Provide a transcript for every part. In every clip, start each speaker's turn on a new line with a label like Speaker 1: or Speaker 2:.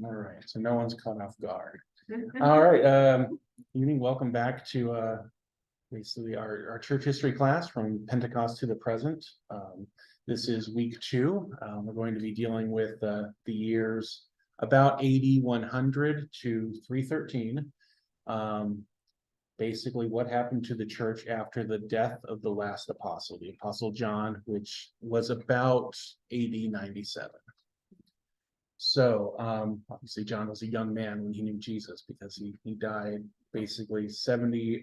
Speaker 1: All right, so no one's caught off guard. All right, evening, welcome back to basically our church history class from Pentecost to the present. This is week 2. We're going to be dealing with the years about AD 100 to 313. Basically what happened to the church after the death of the last apostle, the Apostle John, which was about AD 97. So obviously John was a young man when he knew Jesus, because he died basically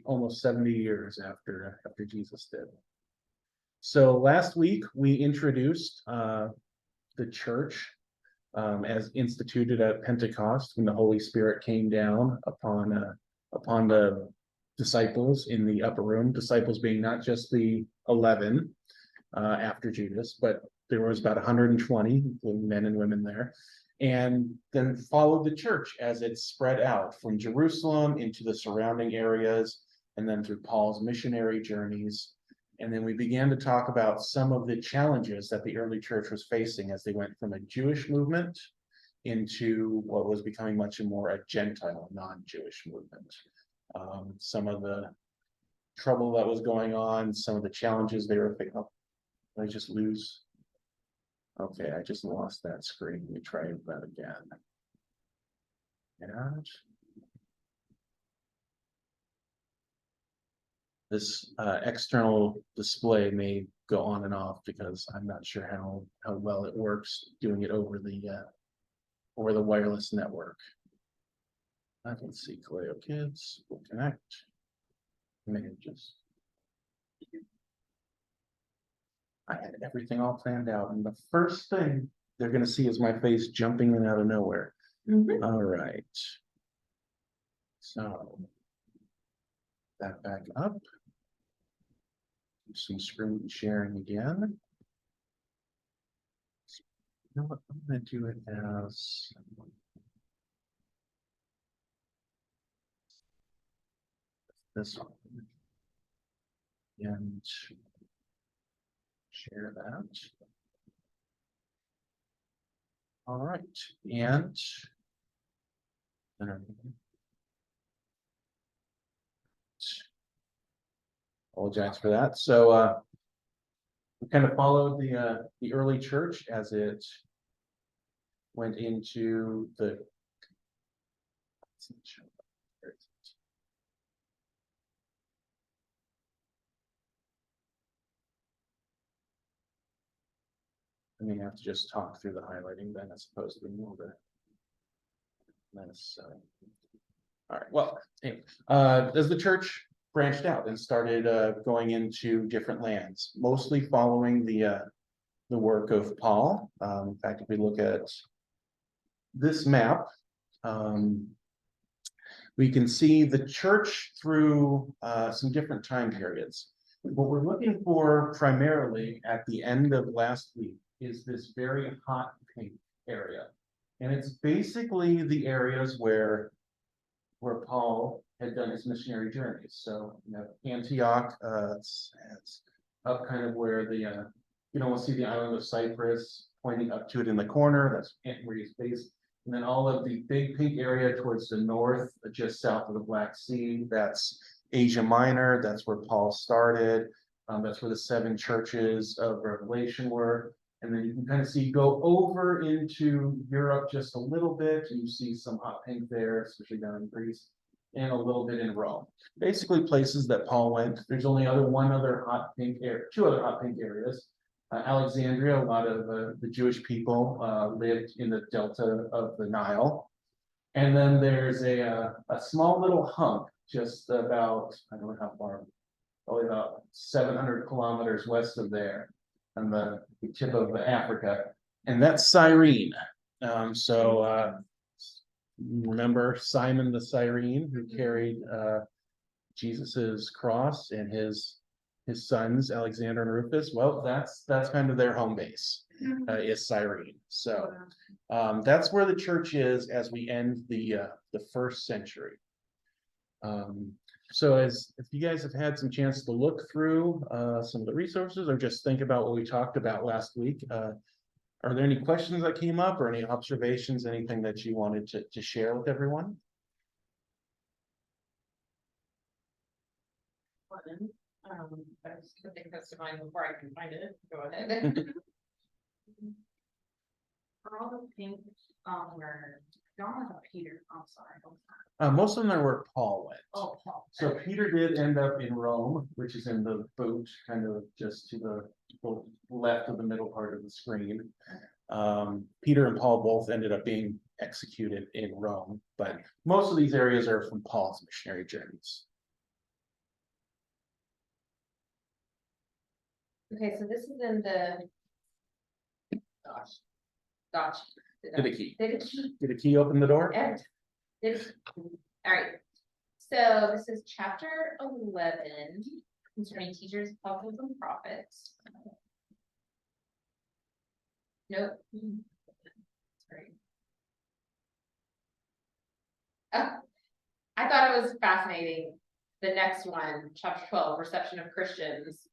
Speaker 1: almost 70 years after Jesus did. So last week we introduced the church as instituted at Pentecost, when the Holy Spirit came down upon the disciples in the upper room. Disciples being not just the 11 after Judas, but there was about 120 men and women there. And then followed the church as it spread out from Jerusalem into the surrounding areas, and then through Paul's missionary journeys. And then we began to talk about some of the challenges that the early church was facing as they went from a Jewish movement into what was becoming much more a Gentile, non-Jewish movement. Some of the trouble that was going on, some of the challenges they were facing. Oh, did I just lose? Okay, I just lost that screen. Let me try that again. And this external display may go on and off because I'm not sure how well it works doing it over the wireless network. Let's see, Kaleo Kids will connect. Images. I had everything all planned out, and the first thing they're going to see is my face jumping in out of nowhere. All right. So that back up. Do some screen sharing again. You know what? I'm going to do it as this one. And share that. All right, and apologize for that. So we kind of followed the early church as it went into the I may have to just talk through the highlighting then, as opposed to more the necessary. All right. Well, anyway, as the church branched out and started going into different lands, mostly following the work of Paul. In fact, if we look at this map, we can see the church through some different time periods. What we're looking for primarily at the end of last week is this very hot pink area. And it's basically the areas where Paul had done his missionary journeys. So you know, Antioch, it's up kind of where the you can almost see the island of Cyprus pointing up to it in the corner. That's where he's based. And then all of the big pink area towards the north, just south of the Black Sea, that's Asia Minor. That's where Paul started. That's where the 7 churches of Revelation were. And then you can kind of see, go over into Europe just a little bit. You see some hot pink there, especially down in Greece, and a little bit in Rome. Basically places that Paul went. There's only one other hot pink area, 2 other hot pink areas. Alexandria, a lot of the Jewish people lived in the delta of the Nile. And then there's a small little hump just about, I don't know how far, probably about 700 kilometers west of there, on the tip of Africa, and that's Cyrene. Remember Simon the Cyrene, who carried Jesus's cross, and his sons Alexander and Rufus. Well, that's kind of their home base, is Cyrene. So that's where the church is as we end the 1st century. So if you guys have had some chance to look through some of the resources, or just think about what we talked about last week, Are there any questions that came up or any observations, anything that you wanted to share with everyone?
Speaker 2: I just think that's mine before I can find it. Go ahead. For all the pink, where John was Peter. I'm sorry.
Speaker 1: Most of them were Paul went.
Speaker 2: Oh, Paul.
Speaker 1: So Peter did end up in Rome, which is in the boat, kind of just to the left of the middle part of the screen. Peter and Paul both ended up being executed in Rome, but most of these areas are from Paul's missionary journeys.
Speaker 2: Okay, so this is in the Dodge.
Speaker 1: Did a key?
Speaker 2: Did a key?
Speaker 1: Did a key open the door?
Speaker 2: All right. So this is chapter 11 concerning teachers, apostles, and prophets. Nope. Sorry. Oh, I thought it was fascinating. The next one, chapter 12, reception of Christians,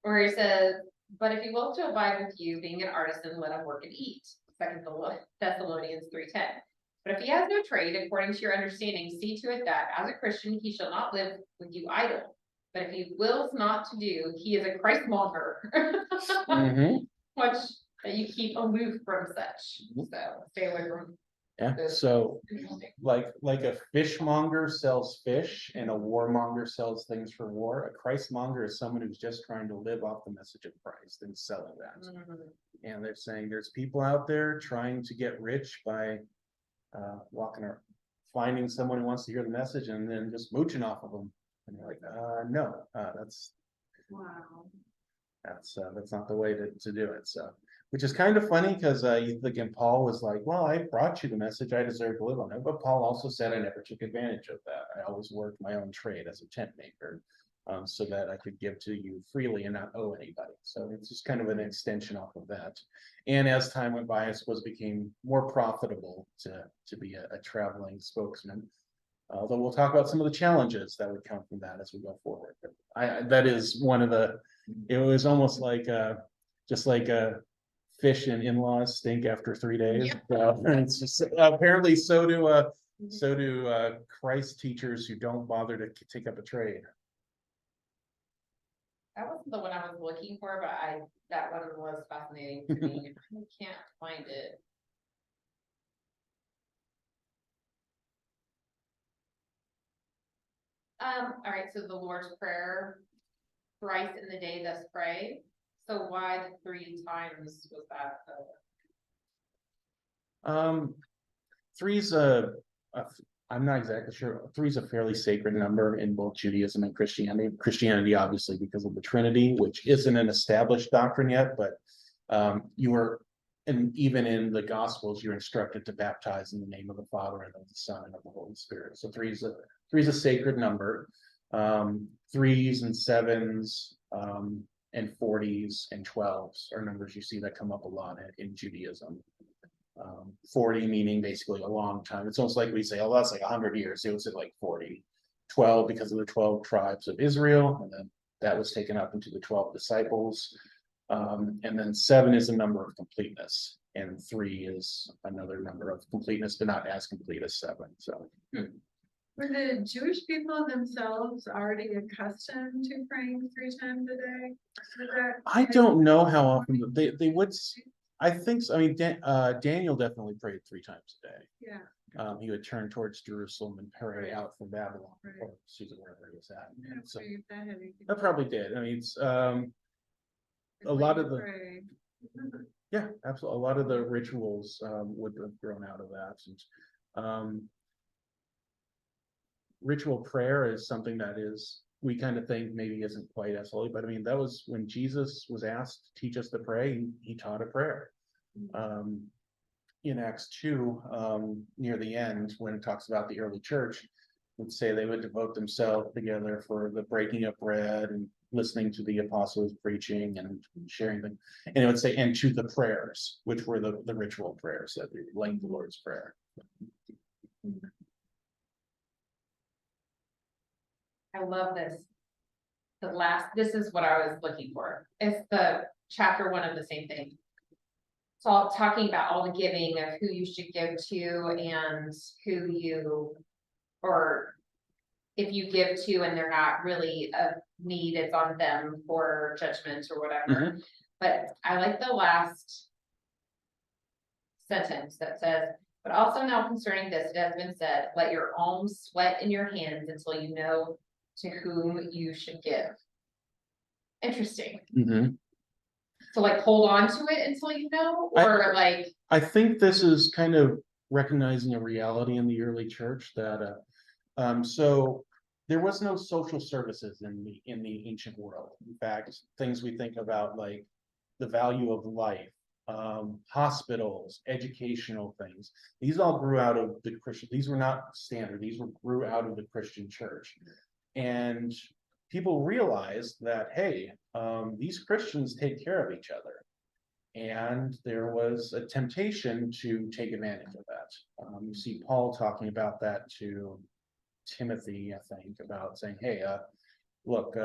Speaker 2: where he says, but if he wills to abide with you, being an artisan, let him work and eat. 2 Thessalonians 3:10. But if he has no trade, according to your understanding, see to it that, as a Christian, he shall not live with you idle. But if he wills not to do, he is a Christmonger. Which that you keep aloof from such. So stay away from.
Speaker 1: Yeah, so like a fishmonger sells fish and a warmonger sells things for war, a Christmonger is someone who's just trying to live off the message of Christ and selling that. And they're saying there's people out there trying to get rich by walking or finding someone who wants to hear the message and then just mooching off of them. And you're like, no, that's not the way to do it. So, which is kind of funny because you think, and Paul was like, well, I brought you the message, I deserve to live on it. But Paul also said I never took advantage of that. I always worked my own trade as a tent maker, so that I could give to you freely and not owe anybody. So it's just kind of an extension off of that. And as time went by, I suppose it became more profitable to be a traveling spokesman. Although we'll talk about some of the challenges that would come from that as we go forward. But that is one of the, it was almost like just like a fish and in-laws stink after 3 days. It's just, apparently so do Christ teachers who don't bother to take up a trade.
Speaker 2: That wasn't the one I was looking for, but that one was fascinating to me. I can't find it. All right, so the Lord's Prayer, thrice in the day thus pray. So why the 3 times was that?
Speaker 1: Three's I'm not exactly sure. 3 is a fairly sacred number in both Judaism and Christianity. Christianity, obviously, because of the Trinity, which isn't an established doctrine yet, but and even in the Gospels, you're instructed to baptize in the name of the Father and of the Son and of the Holy Spirit. So 3 is a sacred number. 3s and 7s and 40s and 12s are numbers you see that come up a lot in Judaism. 40 meaning basically a long time. It's almost like we say, oh, that's like 100 years. It was like 40. 12 because of the 12 tribes of Israel, and then that was taken up into the 12 disciples. And then 7 is a number of completeness, and 3 is another number of completeness, but not as complete as 7. So
Speaker 3: were the Jewish people themselves already accustomed to praying 3 times a day?
Speaker 1: I don't know how often they would. I think so. I mean, Daniel definitely prayed 3 times a day.
Speaker 3: Yeah.
Speaker 1: He would turn towards Jerusalem and pray out from Babylon,
Speaker 3: Right.
Speaker 1: or Susan, wherever he was at.
Speaker 3: Yeah,
Speaker 1: So
Speaker 3: that
Speaker 1: probably did. I mean, it's a lot of the yeah, absolutely. A lot of the rituals would have grown out of that. And ritual prayer is something that is, we kind of think maybe isn't quite as holy, but I mean, that was when Jesus was asked to teach us to pray, he taught a prayer. In Acts 2, near the end, when it talks about the early church, would say they would devote themselves together for the breaking of bread and listening to the apostles preaching and sharing them. And it would say, and to the prayers, which were the ritual prayers that like the Lord's Prayer.
Speaker 2: I love this. This is what I was looking for. It's the chapter 1 of the same thing. talking about all the giving of who you should give to and who you, or if you give to and they're not really a need, it's on them for judgment or whatever. But I like the last sentence that says, but also now concerning this, it has been said, let your alms sweat in your hands until you know to whom you should give. Interesting. So like hold on to it until you know, or
Speaker 1: I think this is kind of recognizing a reality in the early church that so there was no social services in the ancient world. In fact, things we think about like the value of life, hospitals, educational things, these all grew out of the Christian. These were not standard. These grew out of the Christian church, and people realized that, hey, these Christians take care of each other. And there was a temptation to take advantage of that. You see Paul talking about that to Timothy, I think, about saying, hey, look,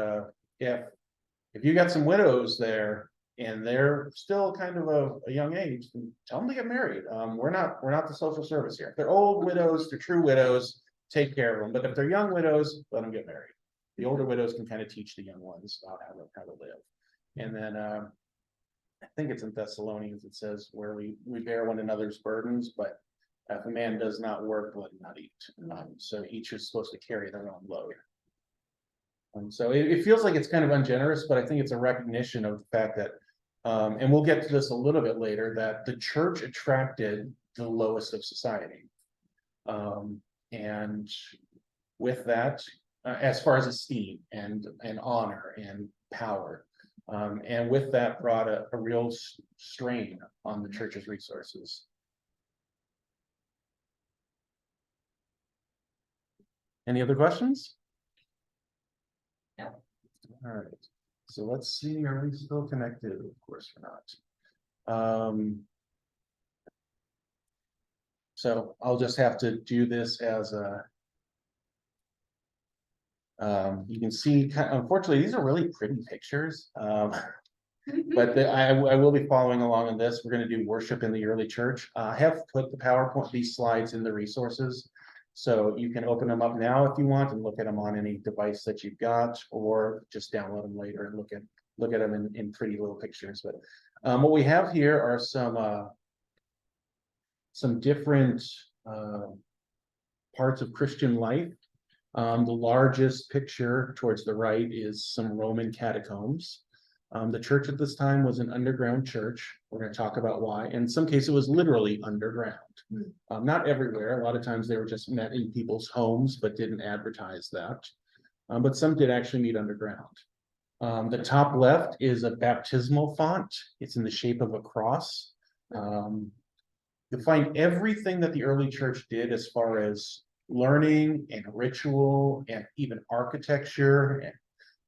Speaker 1: if you got some widows there and they're still kind of a young age, then tell them to get married. We're not the social service here. If they're old widows, they're true widows, take care of them. But if they're young widows, let them get married. The older widows can kind of teach the young ones about how to live. And then I think it's in Thessalonians, it says where we bear one another's burdens, but if a man does not work, let him not eat. So each is supposed to carry their own load. So it feels like it's kind of ungenerous, but I think it's a recognition of the fact that, and we'll get to this a little bit later, that the church attracted the lowest of society. And with that, as far as esteem and honor and power, and with that brought a real strain on the church's resources. Any other questions?
Speaker 2: No.
Speaker 1: All right. So let's see, are we still connected? Of course we're not. So I'll just have to do this as a you can see, unfortunately, these are really pretty pictures. But I will be following along on this. We're going to do worship in the early church. I have put the PowerPoint, these slides in the resources. So you can open them up now if you want and look at them on any device that you've got, or just download them later and look at them in pretty little pictures. But what we have here are some different parts of Christian life. The largest picture towards the right is some Roman catacombs. The church at this time was an underground church. We're going to talk about why. In some cases, it was literally underground. Not everywhere. A lot of times they were just met in people's homes, but didn't advertise that. But some did actually meet underground. The top left is a baptismal font. It's in the shape of a cross. You'll find everything that the early church did as far as learning and ritual and even architecture and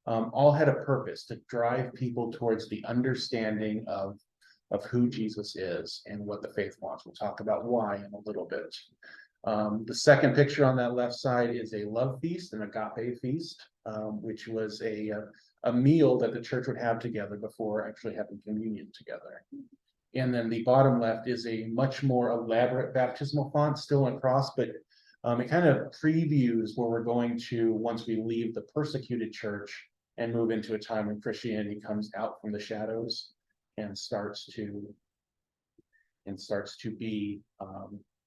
Speaker 1: all had a purpose to drive people towards the understanding of who Jesus is and what the faith wants. We'll talk about why in a little bit. The second picture on that left side is a love feast, an agape feast, which was a meal that the church would have together before actually having communion together. And then the bottom left is a much more elaborate baptismal font, still in cross, but it kind of previews where we're going to once we leave the persecuted church and move into a time when Christianity comes out from the shadows and starts to be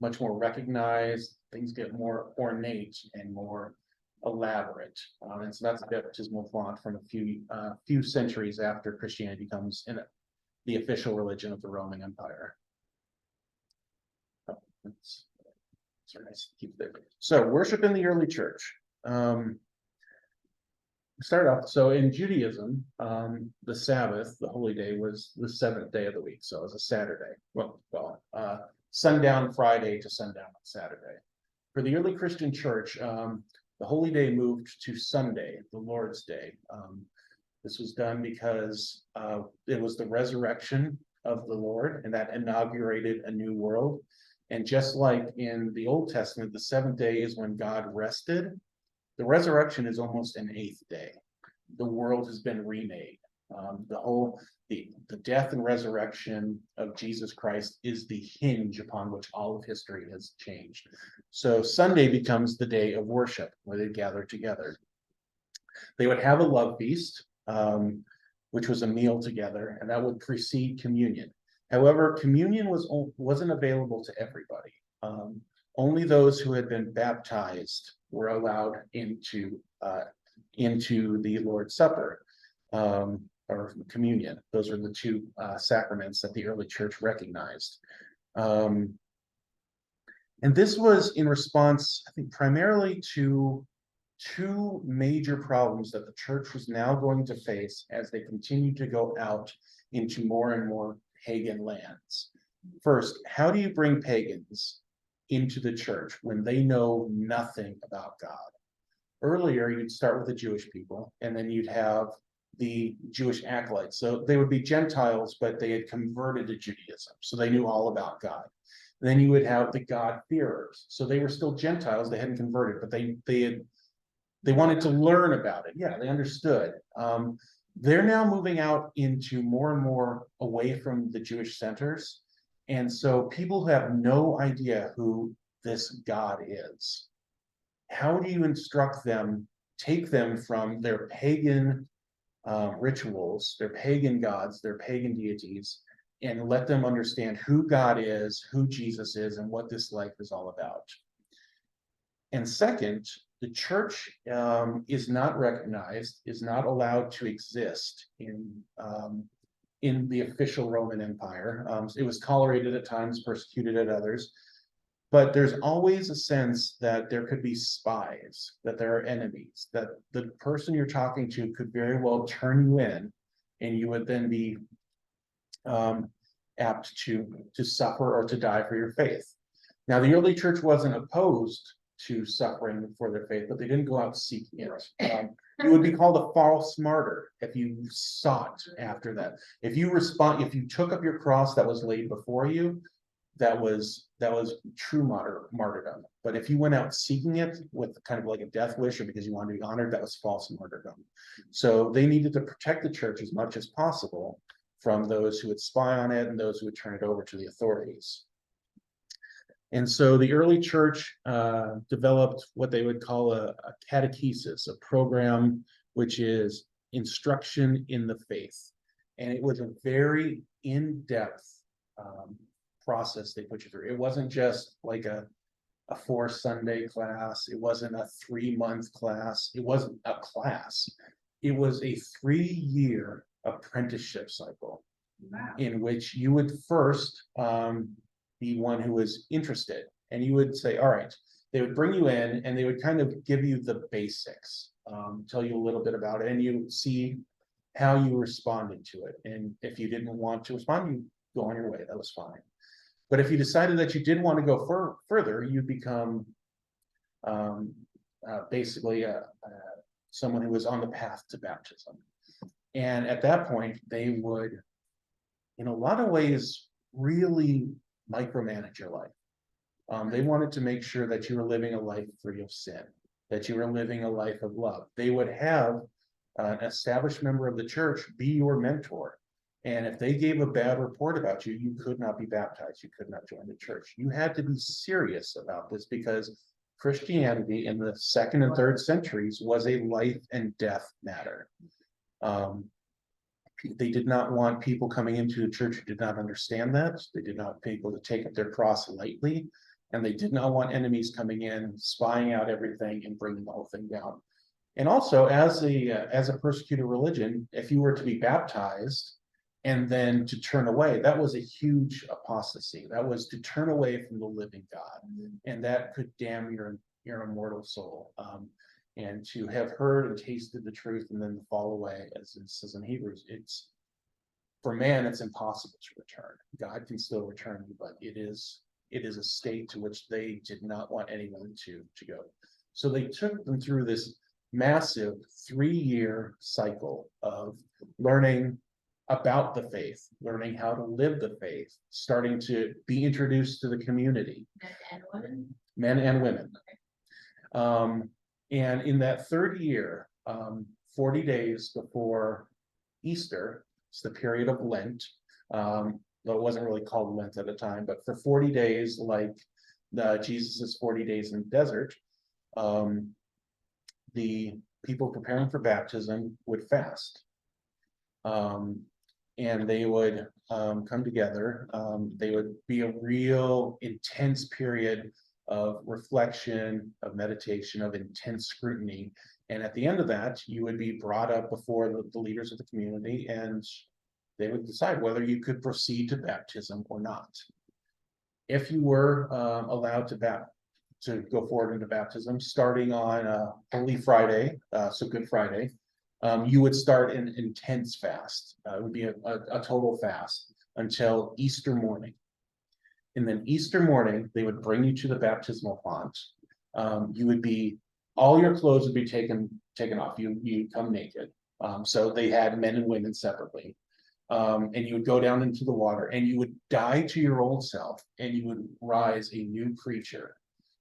Speaker 1: much more recognized. Things get more ornate and more elaborate, and so that's a baptismal font from a few centuries after Christianity becomes the official religion of the Roman Empire. It's nice to keep there. So worship in the early church. Start off, so in Judaism, the Sabbath, the holy day, was the seventh day of the week. So it was a Saturday. Sundown Friday to sundown on Saturday. For the early Christian church, the holy day moved to Sunday, the Lord's Day. This was done because it was the resurrection of the Lord, and that inaugurated a new world. And just like in the Old Testament, the seventh day is when God rested. The resurrection is almost an eighth day. The world has been remade. The death and resurrection of Jesus Christ is the hinge upon which all of history has changed. So Sunday becomes the day of worship where they gather together. They would have a love feast, which was a meal together, and that would precede communion. However, communion wasn't available to everybody. Only those who had been baptized were allowed into the Lord's Supper, or communion. Those are the two sacraments that the early church recognized. And this was in response, I think, primarily to two major problems that the church was now going to face as they continued to go out into more and more pagan lands. First, how do you bring pagans into the church when they know nothing about God? Earlier, you'd start with the Jewish people, and then you'd have the Jewish acolytes. So they would be Gentiles, but they had converted to Judaism, so they knew all about God. Then you would have the God-fearers. So they were still Gentiles, they hadn't converted, but they wanted to learn about it. Yeah, they understood. They're now moving out into more and more away from the Jewish centers. And so people who have no idea who this God is, how do you instruct them, take them from their pagan rituals, their pagan gods, their pagan deities, and let them understand who God is, who Jesus is, and what this life is all about? And second, the church is not recognized, is not allowed to exist in the official Roman Empire. It was tolerated at times, persecuted at others, but there's always a sense that there could be spies, that there are enemies, that the person you're talking to could very well turn you in, and you would then be apt to suffer or to die for your faith. Now, the early church wasn't opposed to suffering for their faith, but they didn't go out seeking it. You would be called a false martyr if you sought after that. If you took up your cross that was laid before you, that was true martyrdom. But if you went out seeking it with kind of like a death wish or because you wanted to be honored, that was false martyrdom. So they needed to protect the church as much as possible from those who would spy on it and those who would turn it over to the authorities. And so the early church developed what they would call a catechesis, a program which is instruction in the faith. And it was a very in-depth process they put you through. It wasn't just like a 4-Sunday class. It wasn't a 3-month class. It wasn't a class. It was a 3-year apprenticeship cycle.
Speaker 3: Wow.
Speaker 1: In which you would first be one who was interested, and you would say, all right, they would bring you in and they would kind of give you the basics, tell you a little bit about it, and you see how you responded to it. And if you didn't want to respond, you go on your way. That was fine. But if you decided that you did want to go further, you become basically someone who was on the path to baptism. And at that point, they would, in a lot of ways, really micromanage your life. They wanted to make sure that you were living a life free of sin, that you were living a life of love. They would have an established member of the church be your mentor. And if they gave a bad report about you, you could not be baptized. You could not join the church. You had to be serious about this because Christianity in the 2nd and 3rd centuries was a life and death matter. They did not want people coming into the church who did not understand that. They did not want people to take up their cross lightly. And they did not want enemies coming in, spying out everything and bringing the whole thing down. And also, as a persecuted religion, if you were to be baptized and then to turn away, that was a huge apostasy. That was to turn away from the living God. And that could damn your immortal soul. And to have heard and tasted the truth and then to fall away, as it says in Hebrews, for man, it's impossible to return. God can still return you, but it is a state to which they did not want anyone to go. So they took them through this massive 3-year cycle of learning about the faith, learning how to live the faith, starting to be introduced to the community. Men and women. And in that 3rd year, 40 days before Easter, it's the period of Lent. Though it wasn't really called Lent at the time, but for 40 days, like Jesus's 40 days in the desert, the people preparing for baptism would fast. And they would come together. They would be a real intense period of reflection, of meditation, of intense scrutiny. And at the end of that, you would be brought up before the leaders of the community, and they would decide whether you could proceed to baptism or not. If you were allowed to go forward into baptism, starting on Holy Friday, so Good Friday, you would start an intense fast. It would be a total fast until Easter morning. And then Easter morning, they would bring you to the baptismal font. You would be, all your clothes would be taken off. You come naked. So they had men and women separately. And you would go down into the water, and you would die to your old self, and you would rise a new creature,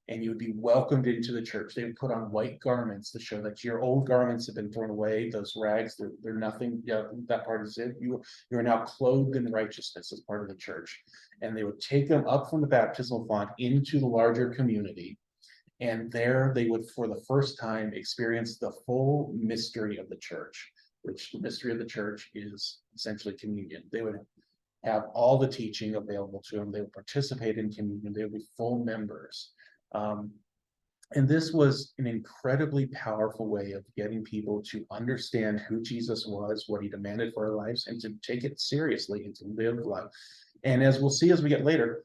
Speaker 1: and you would be welcomed into the church. They would put on white garments to show that your old garments have been thrown away. Those rags, they're nothing. Yeah, that part is it. You are now clothed in righteousness as part of the church. And they would take them up from the baptismal font into the larger community. And there they would, for the first time, experience the full mystery of the church, which the mystery of the church is essentially communion. They would have all the teaching available to them. They would participate in communion. They would be full members. And this was an incredibly powerful way of getting people to understand who Jesus was, what he demanded for our lives, and to take it seriously and to live life. And as we'll see as we get later,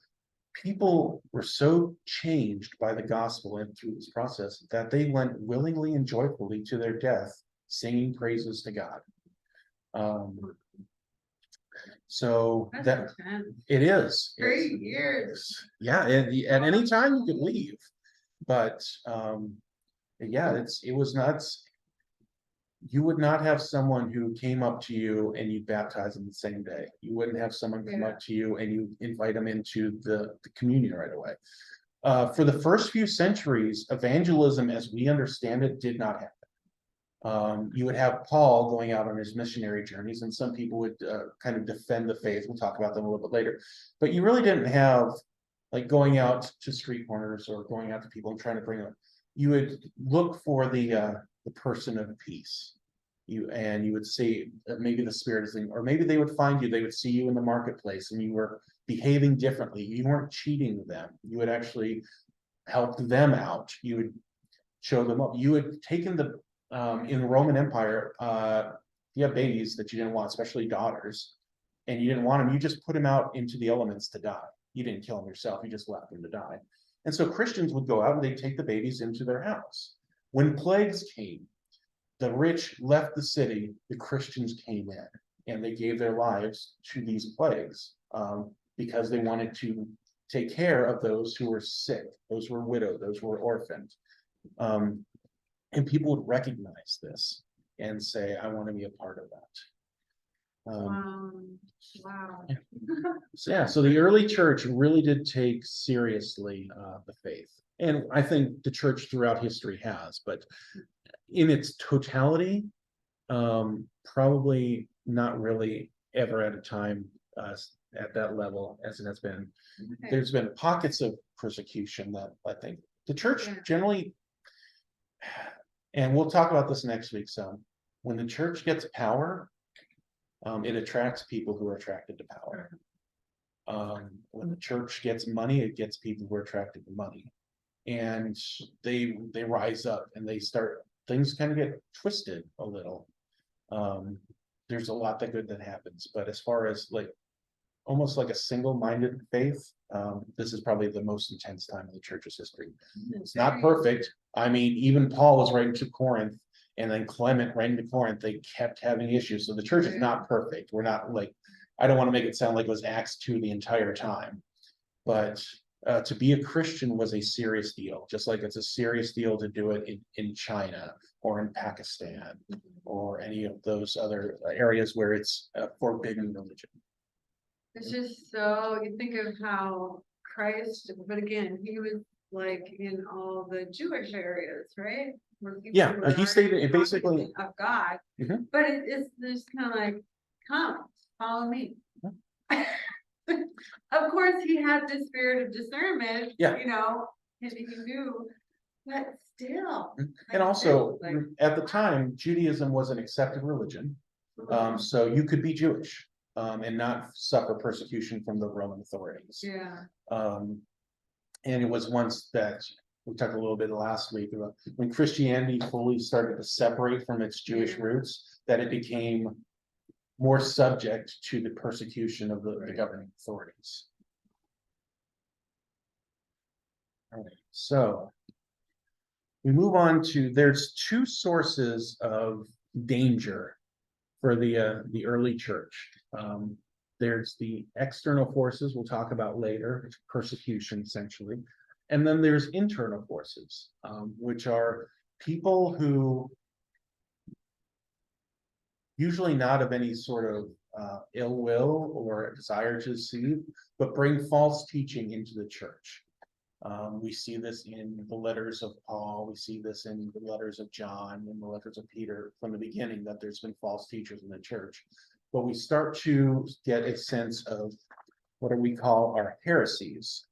Speaker 1: people were so changed by the gospel and through this process that they went willingly and joyfully to their death, singing praises to God. So that it is
Speaker 3: 3 years.
Speaker 1: Yeah, at any time you could leave, but yeah, it was nuts. You would not have someone who came up to you and you baptize them the same day. You wouldn't have someone come up to you and you invite them into the communion right away. For the first few centuries, evangelism as we understand it did not happen. You would have Paul going out on his missionary journeys, and some people would kind of defend the faith. We'll talk about them a little bit later. But you really didn't have like going out to street corners or going out to people and trying to bring them. You would look for the person of peace. You would see maybe the spirit is in, or maybe they would find you. They would see you in the marketplace, and you were behaving differently. You weren't cheating them. You would actually help them out. You would show them up. You had taken the in the Roman Empire, you have babies that you didn't want, especially daughters, and you didn't want them. You just put them out into the elements to die. You didn't kill them yourself. You just left them to die. And so Christians would go out and they'd take the babies into their house. When plagues came, the rich left the city, the Christians came in, and they gave their lives to these plagues because they wanted to take care of those who were sick, those who were widowed, those who were orphaned. And people would recognize this and say, I want to be a part of that.
Speaker 3: Wow.
Speaker 1: So the early church really did take seriously the faith. And I think the church throughout history has, but in its totality, probably not really ever at a time at that level as it has been.
Speaker 3: Okay.
Speaker 1: There's been pockets of persecution that I think the church generally, and we'll talk about this next week some, when the church gets power, it attracts people who are attracted to power. When the church gets money, it gets people who are attracted to money. And they rise up and they start, things kind of get twisted a little. There's a lot that good that happens, but as far as like almost like a single-minded faith, this is probably the most intense time in the church's history. It's not perfect. I mean, even Paul was writing to Corinth, and then Clement writing to Corinth, they kept having issues. So the church is not perfect. We're not like, I don't want to make it sound like it was Acts 2 the entire time, but to be a Christian was a serious deal, just like it's a serious deal to do it in China or in Pakistan or any of those other areas where it's a forbidden religion.
Speaker 3: It's just so, you think of how Christ, but again, he was like in all the Jewish areas, right? Where people
Speaker 1: Yeah,
Speaker 3: were
Speaker 1: he stated
Speaker 3: already
Speaker 1: it basically.
Speaker 3: cognizant of God,
Speaker 1: Mhm.
Speaker 3: but it's just kind of like, come, follow me. Of course, he had the spirit of discernment,
Speaker 1: Yeah.
Speaker 3: you know, and he knew, but still.
Speaker 1: And also,
Speaker 3: like,
Speaker 1: at the time, Judaism was an accepted religion. So you could be Jewish, and not suffer persecution from the Roman authorities.
Speaker 3: Yeah,
Speaker 1: And it was once that, we talked a little bit last week about when Christianity fully started to separate from its Jewish roots, that it became more subject to the persecution of the governing authorities. All right, so we move on to, there's two sources of danger for the early church. There's the external forces we'll talk about later, persecution essentially. And then there's internal forces, which are people who usually not of any sort of ill will or desire to deceive, but bring false teaching into the church. We see this in the letters of Paul, we see this in the letters of John, in the letters of Peter from the beginning, that there's been false teachers in the church. But we start to get a sense of what do we call our heresies.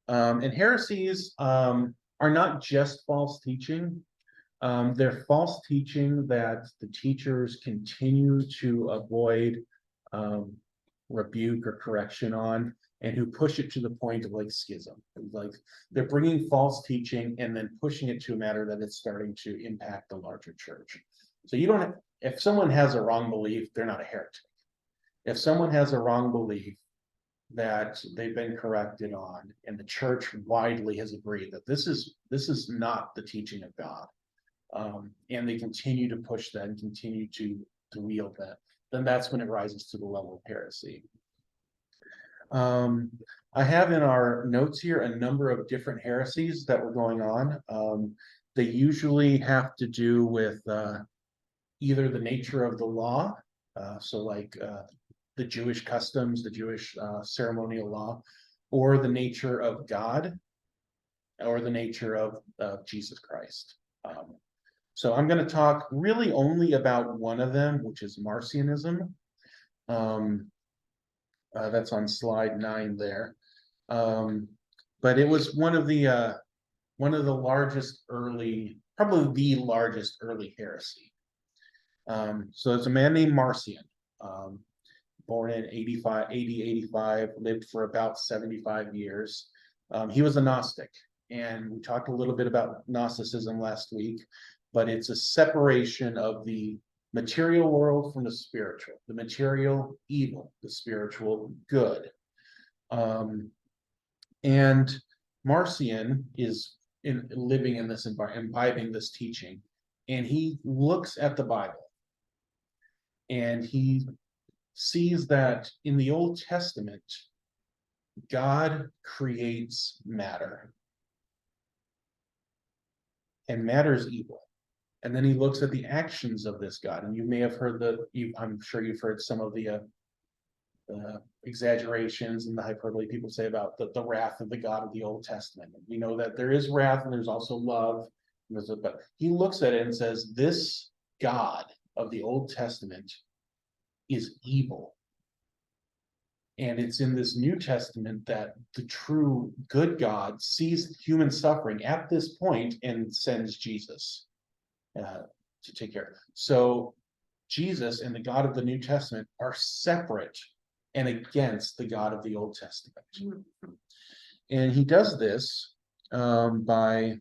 Speaker 1: And heresies are not just false teaching. They're false teaching that the teachers continue to avoid rebuke or correction on, and who push it to the point of like schism. Like they're bringing false teaching and then pushing it to a matter that it's starting to impact the larger church. So you don't, if someone has a wrong belief, they're not a heretic. If someone has a wrong belief that they've been corrected on, and the church widely has agreed that this is not the teaching of God, and they continue to push that and continue to wield that, then that's when it rises to the level of heresy. I have in our notes here a number of different heresies that were going on. They usually have to do with either the nature of the law, so like the Jewish customs, the Jewish ceremonial law, or the nature of God, or the nature of Jesus Christ. So I'm going to talk really only about one of them, which is Marcionism. That's on slide 9 there. But it was one of the largest early, probably the largest early heresy. So it's a man named Marcion, born in 85, lived for about 75 years. He was a Gnostic, and we talked a little bit about Gnosticism last week, but it's a separation of the material world from the spiritual, the material evil, the spiritual good. And Marcion is living in this environment, imbibing this teaching, and he looks at the Bible and he sees that in the Old Testament, God creates matter, and matter is evil. And then he looks at the actions of this God, and you may have heard I'm sure you've heard some of the exaggerations and the hyperbole people say about the wrath of the God of the Old Testament. We know that there is wrath and there's also love. But he looks at it and says, this God of the Old Testament is evil. And it's in this New Testament that the true good God sees human suffering at this point and sends Jesus to take care of it. So Jesus and the God of the New Testament are separate and against the God of the Old Testament. And he does this by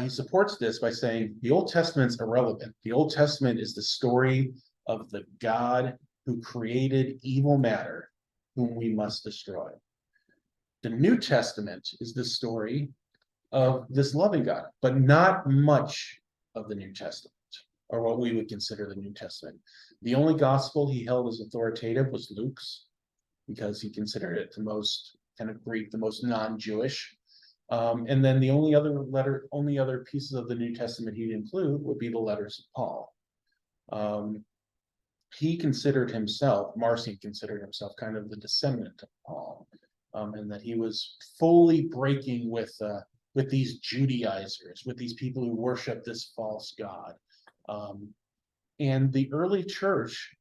Speaker 1: he supports this by saying the Old Testament's irrelevant. The Old Testament is the story of the God who created evil matter, whom we must destroy. The New Testament is the story of this loving God, but not much of the New Testament, or what we would consider the New Testament. The only gospel he held as authoritative was Luke's, because he considered it the most kind of Greek, the most non-Jewish. And then the only other pieces of the New Testament he'd include would be the letters of Paul. he considered himself, Marcion considered himself kind of the descendant of Paul, and that he was fully breaking with these Judaizers, with these people who worship this false god. And the early church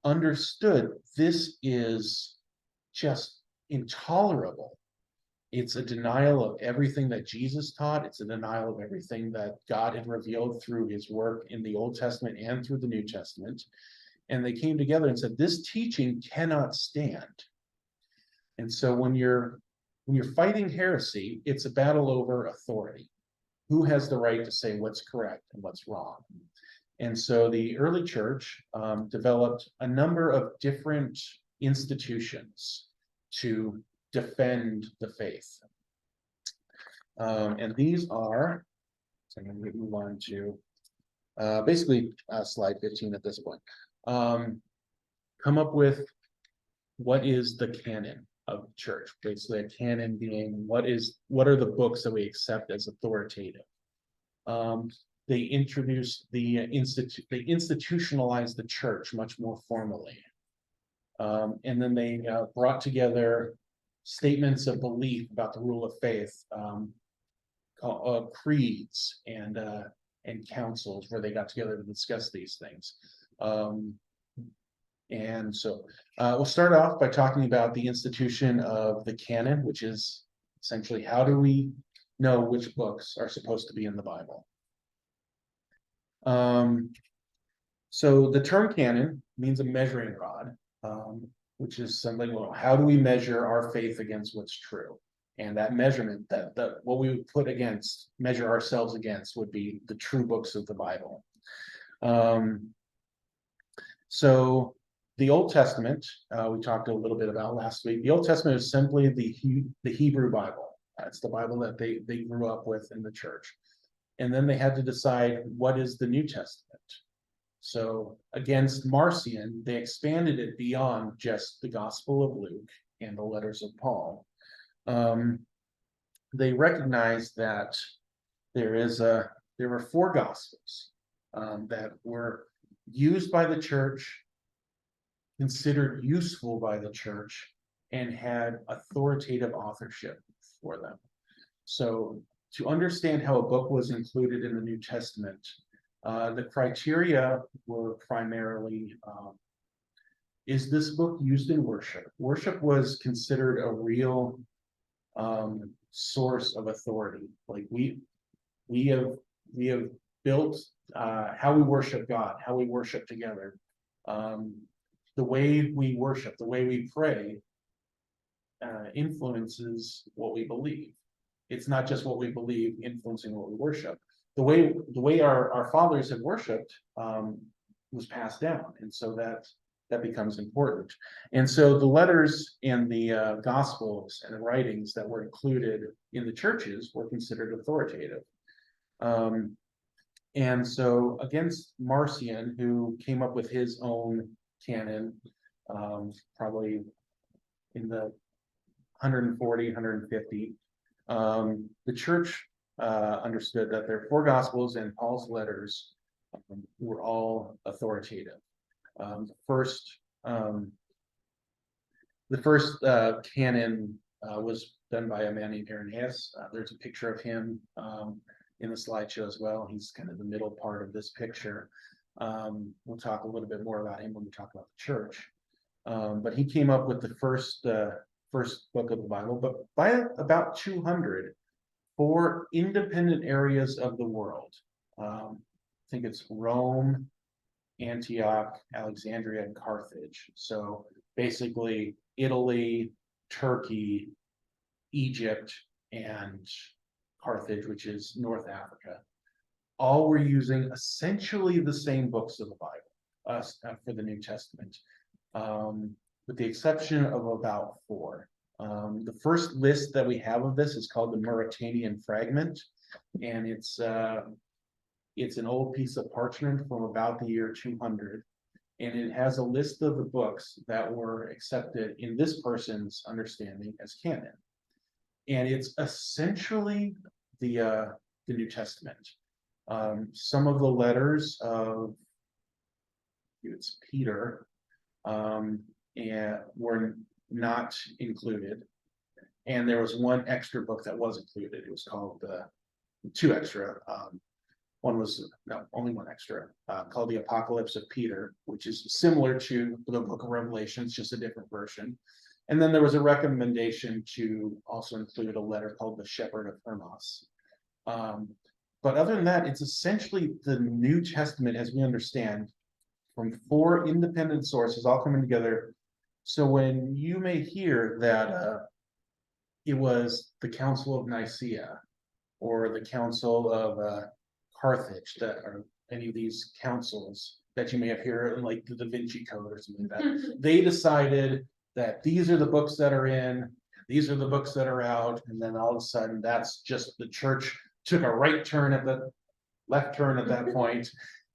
Speaker 1: understood this is just intolerable. It's a denial of everything that Jesus taught. It's a denial of everything that God had revealed through his work in the Old Testament and through the New Testament. And they came together and said, this teaching cannot stand. And so when you're fighting heresy, it's a battle over authority. Who has the right to say what's correct and what's wrong? And so the early church developed a number of different institutions to defend the faith. And these are, so I'm going to move on to basically slide 15 at this point. Come up with what is the canon of church. Basically a canon being what are the books that we accept as authoritative. They introduced they institutionalized the church much more formally. And then they brought together statements of belief about the rule of faith, creeds and councils where they got together to discuss these things. And so we'll start off by talking about the institution of the canon, which is essentially how do we know which books are supposed to be in the Bible. So the term canon means a measuring rod, which is something, well, how do we measure our faith against what's true? And that measurement, that what we would measure ourselves against would be the true books of the Bible. So the Old Testament, we talked a little bit about last week. The Old Testament is simply the Hebrew Bible. It's the Bible that they grew up with in the church. And then they had to decide what is the New Testament. So against Marcion, they expanded it beyond just the Gospel of Luke and the letters of Paul. They recognized that there were 4 Gospels that were used by the church, considered useful by the church, and had authoritative authorship for them. So to understand how a book was included in the New Testament, the criteria were primarily, is this book used in worship? Worship was considered a real source of authority. Like we have built how we worship God, how we worship together. The way we worship, the way we pray, influences what we believe. It's not just what we believe influencing what we worship. The way our fathers had worshipped was passed down, and so that becomes important. And so the letters and the Gospels and the writings that were included in the churches were considered authoritative. And so against Marcion, who came up with his own canon, probably in the 140, 150, the church understood that their 4 Gospels and Paul's letters were all authoritative. The first canon was done by a man named Irenaeus. There's a picture of him in the slideshow as well. He's kind of the middle part of this picture. We'll talk a little bit more about him when we talk about the church. But he came up with the first book of the Bible. But by about 200, 4 independent areas of the world. I think it's Rome, Antioch, Alexandria, and Carthage. So basically Italy, Turkey, Egypt, and Carthage, which is North Africa. All were using essentially the same books of the Bible for the New Testament, with the exception of about 4. The first list that we have of this is called the Mauritanian Fragment, and it's an old piece of parchment from about the year 200, and it has a list of the books that were accepted in this person's understanding as canon, and it's essentially the New Testament. Some of the letters of it's Peter, and were not included. And there was one extra book that was included. It was called two extra. One was no, only one extra, called the Apocalypse of Peter, which is similar to the Book of Revelation, it's just a different version. And then there was a recommendation to also include a letter called the Shepherd of Hermas. But other than that, it's essentially the New Testament as we understand, from 4 independent sources all coming together. So when you may hear that it was the Council of Nicaea or the Council of Carthage, that are any of these councils that you may have heard, like the Da Vinci Code or something like that, they decided that these are the books that are in, these are the books that are out, and then all of a sudden that's just the church took a right turn at the left turn at that point,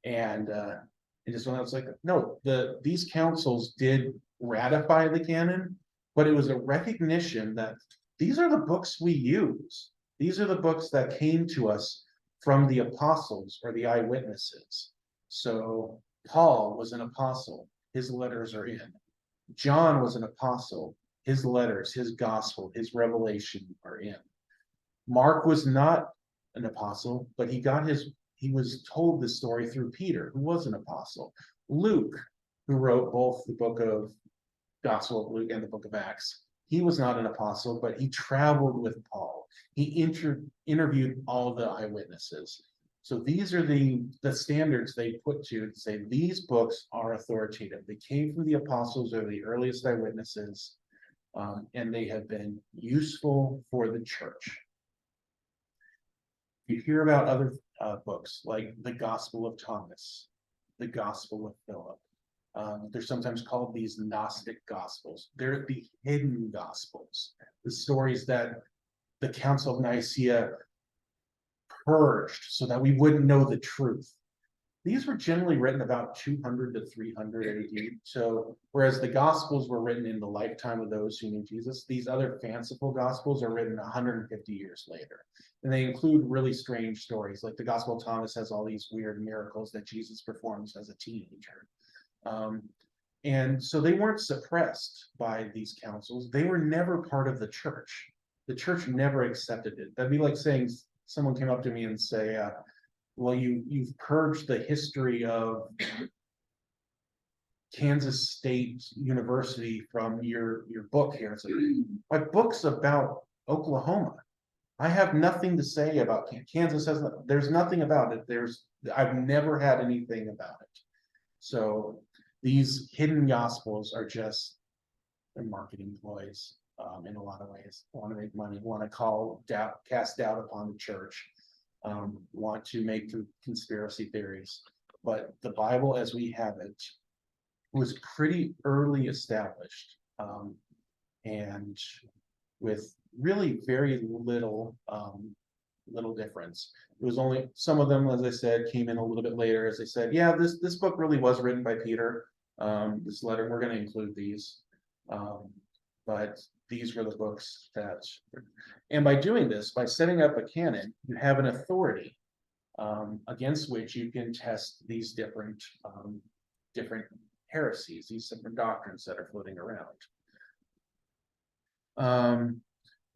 Speaker 1: and it just went out. It's like, no, these councils did ratify the canon, but it was a recognition that these are the books we use. These are the books that came to us from the apostles or the eyewitnesses. So Paul was an apostle, his letters are in. John was an apostle, his letters, his gospel, his revelation are in. Mark was not an apostle, but he was told this story through Peter, who was an apostle. Luke, who wrote both the book of Gospel of Luke and the book of Acts, he was not an apostle, but he traveled with Paul. He interviewed all the eyewitnesses. So these are the standards they put to say these books are authoritative. They came from the apostles or the earliest eyewitnesses, and they have been useful for the church. You hear about other books like the Gospel of Thomas, the Gospel of Philip. They're sometimes called these Gnostic Gospels. They're the hidden Gospels, the stories that the Council of Nicaea purged so that we wouldn't know the truth. These were generally written about 200 to 300 AD. So whereas the Gospels were written in the lifetime of those who knew Jesus, these other fanciful Gospels are written 150 years later. And they include really strange stories. Like the Gospel of Thomas has all these weird miracles that Jesus performs as a teenager. And so they weren't suppressed by these councils. They were never part of the church. The church never accepted it. That'd be like saying someone came up to me and say, well, you've purged the history of Kansas State University from your book here. It's like, my book's about Oklahoma. I have nothing to say about Kansas. There's nothing about it. I've never had anything about it. So these hidden gospels are just marketing ploys in a lot of ways. Want to make money, want to cast doubt upon the church, want to make conspiracy theories. But the Bible as we have it was pretty early established, and with really very little difference. It was only some of them, as I said, came in a little bit later. As I said, yeah, this book really was written by Peter. This letter, we're going to include these, but these were the books that. And by doing this, by setting up a canon, you have an authority against which you can test these different heresies, these different doctrines that are floating around.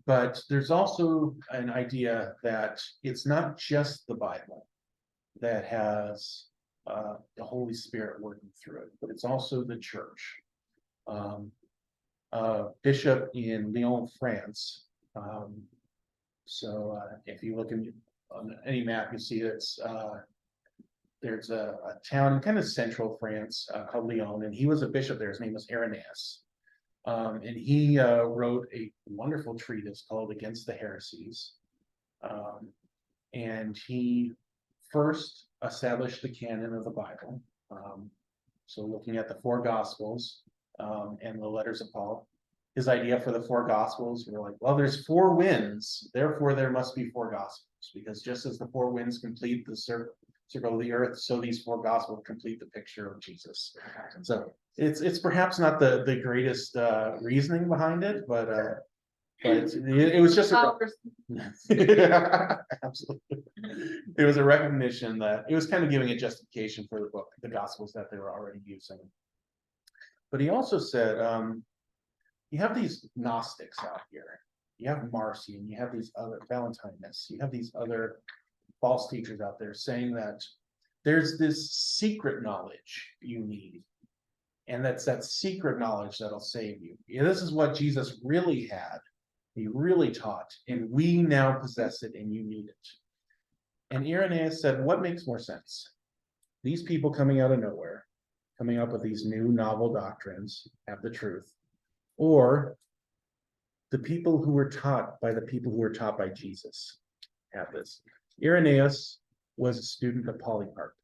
Speaker 1: But there's also an idea that it's not just the Bible that has the Holy Spirit working through it, but it's also the church. Bishop in Lyon, France. If you look on any map, you see there's a town in kind of central France called Lyon, and he was a bishop there. His name was Irenaeus. And he wrote a wonderful treatise called Against the Heresies. And he first established the canon of the Bible. So looking at the 4 Gospels and the letters of Paul, his idea for the 4 Gospels were like, well, there's 4 winds, therefore there must be 4 Gospels, because just as the 4 winds complete the circle of the earth, so these 4 Gospels complete the picture of Jesus. So it's perhaps not the greatest reasoning behind it, but But it was just
Speaker 2: Oh,
Speaker 1: absolutely. It was a recognition that it was kind of giving a justification for the book, the Gospels that they were already using. But he also said, you have these Gnostics out here. You have Marcion, you have these other Valentinus, you have these other false teachers out there saying that there's this secret knowledge you need. And that's that secret knowledge that'll save you. This is what Jesus really had. He really taught, and we now possess it, and you need it. And Irenaeus said, what makes more sense? These people coming out of nowhere, coming up with these new novel doctrines, have the truth, or the people who were taught by the people who were taught by Jesus have this. Irenaeus was a student of Polycarp.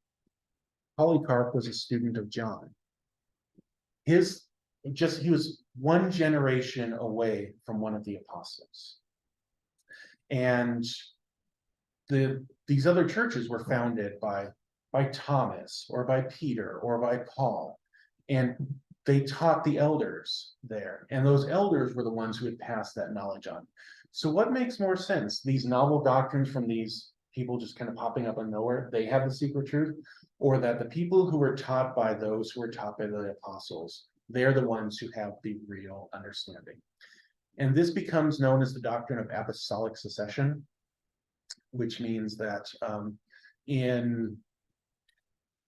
Speaker 1: Polycarp was a student of John. He was one generation away from one of the apostles. And these other churches were founded by Thomas or by Peter or by Paul. And they taught the elders there. And those elders were the ones who had passed that knowledge on. So what makes more sense? These novel doctrines from these people just kind of popping up out of nowhere, they have the secret truth, or that the people who were taught by those who were taught by the apostles, they're the ones who have the real understanding. And this becomes known as the doctrine of apostolic succession, which means that in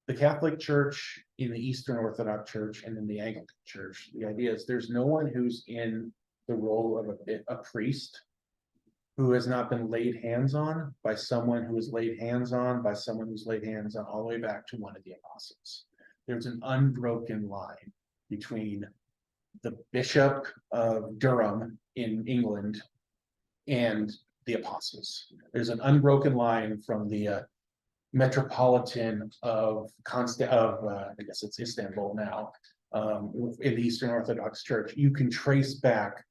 Speaker 1: the Catholic Church, in the Eastern Orthodox Church, and in the Anglican Church, the idea is there's no one who's in the role of a priest who has not been laid hands on by someone who is laid hands on by someone who's laid hands on all the way back to one of the apostles. There's an unbroken line between the Bishop of Durham in England and the apostles. There's an unbroken line from the Metropolitan of I guess it's Istanbul now, in the Eastern Orthodox Church. You can trace back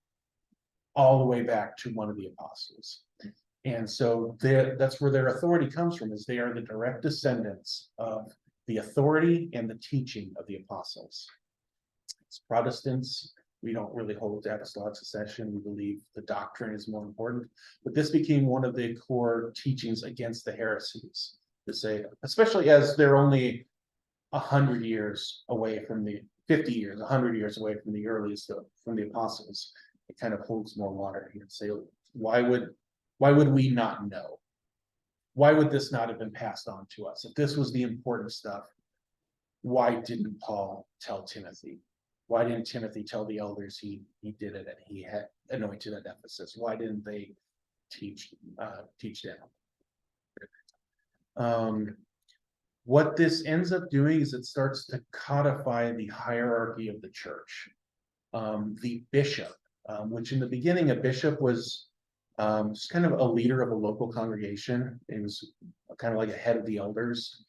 Speaker 1: all the way back to one of the apostles. And so that's where their authority comes from, is they are the direct descendants of the authority and the teaching of the apostles. As Protestants, we don't really hold to apostolic succession. We believe the doctrine is more important. But this became one of the core teachings against the heresies, to say, especially as they're only 100 years away from 50 years, 100 years away from the earliest, from the apostles. It kind of holds more water here and say, why would we not know? Why would this not have been passed on to us? If this was the important stuff, why didn't Paul tell Timothy? Why didn't Timothy tell the elders he did it and he had anointed at Ephesus? Why didn't they teach down? What this ends up doing is it starts to codify the hierarchy of the church. The bishop, which in the beginning, a bishop was just kind of a leader of a local congregation. It was kind of like a head of the elders.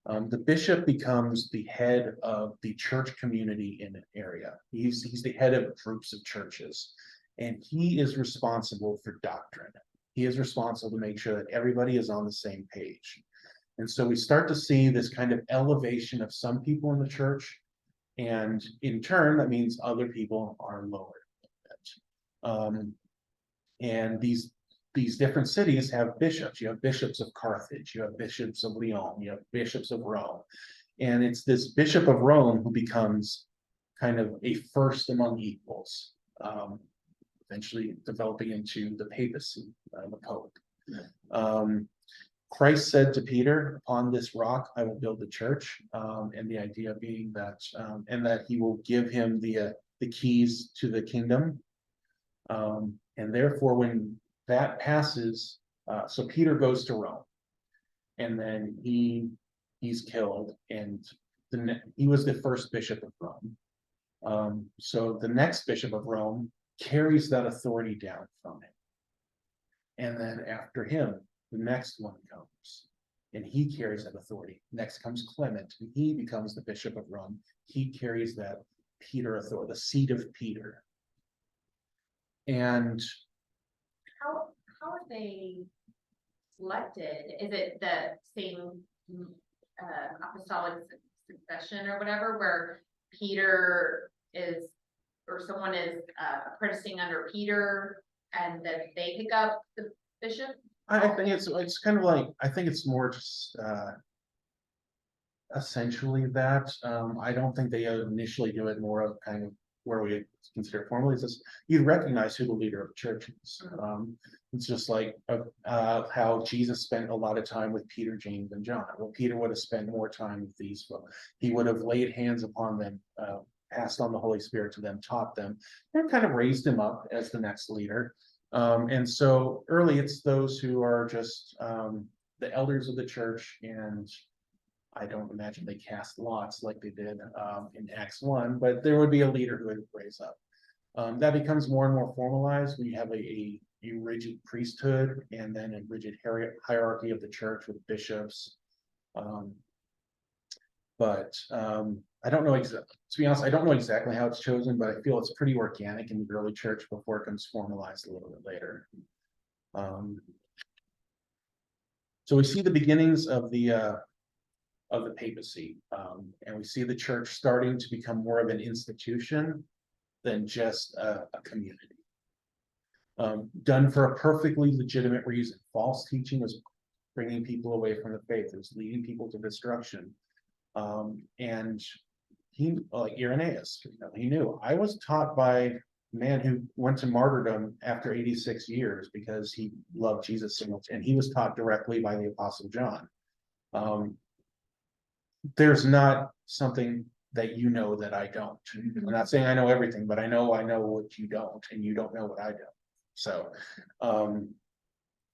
Speaker 1: The bishop becomes the head of the church community in an area. He's the head of groups of churches, and he is responsible for doctrine. He is responsible to make sure that everybody is on the same page. And so we start to see this kind of elevation of some people in the church, and in turn, that means other people are lowered. And these different cities have bishops. You have bishops of Carthage, you have bishops of Lyon, you have bishops of Rome. And it's this bishop of Rome who becomes kind of a first among equals, eventually developing into the papacy, the Pope. Christ said to Peter, upon this rock, I will build the church. And the idea being that, and that he will give him the keys to the kingdom. And therefore, when that passes, so Peter goes to Rome, and then he's killed, and he was the first bishop of Rome. So the next bishop of Rome carries that authority down from him. And then after him, the next one comes, and he carries that authority. Next comes Clement, and he becomes the bishop of Rome. He carries that Peter authority, the seat of Peter. And
Speaker 2: how are they selected? Is it the same apostolic succession or whatever, where Peter is, or someone is apprenticing under Peter and then they pick up the bishop?
Speaker 1: I think it's kind of like, I think it's more just, essentially that, I don't think they initially do it more of kind of where we consider formally, is this, you recognize who the leader of the church is. It's just like, how Jesus spent a lot of time with Peter, James, and John. Well, Peter would have spent more time with these folks. He would have laid hands upon them, passed on the Holy Spirit to them, taught them, and kind of raised him up as the next leader. And so early, it's those who are just, the elders of the church, and I don't imagine they cast lots like they did in Acts 1, but there would be a leader who would raise up. That becomes more and more formalized. We have a rigid priesthood, and then a rigid hierarchy of the church with bishops. But I don't know exactly, to be honest, I don't know exactly how it's chosen, but I feel it's pretty organic in the early church before it comes formalized a little bit later. So we see the beginnings of the papacy, and we see the church starting to become more of an institution than just a community. Done for a perfectly legitimate reason. False teaching was bringing people away from the faith. It was leading people to destruction. And he, like Irenaeus, he knew. I was taught by a man who went to martyrdom after 86 years because he loved Jesus so much, and he was taught directly by the Apostle John. There's not something that you know that I don't. I'm not saying I know everything, but I know what you don't, and you don't know what I don't. So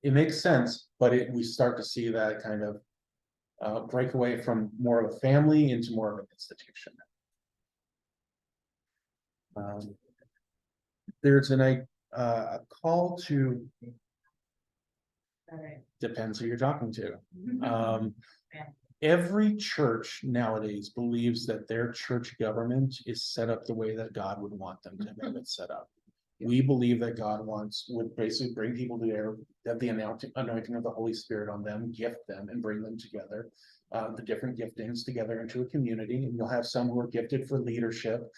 Speaker 1: it makes sense, but we start to see that kind of break away from more of a family into more of an institution. There's a call to, depends who you're talking to. Every church nowadays believes that their church government is set up the way that God would want them to have it set up. We believe that God would basically bring people together, have the anointing of the Holy Spirit on them, gift them, and bring them together, the different giftings together into a community. And you'll have some who are gifted for leadership,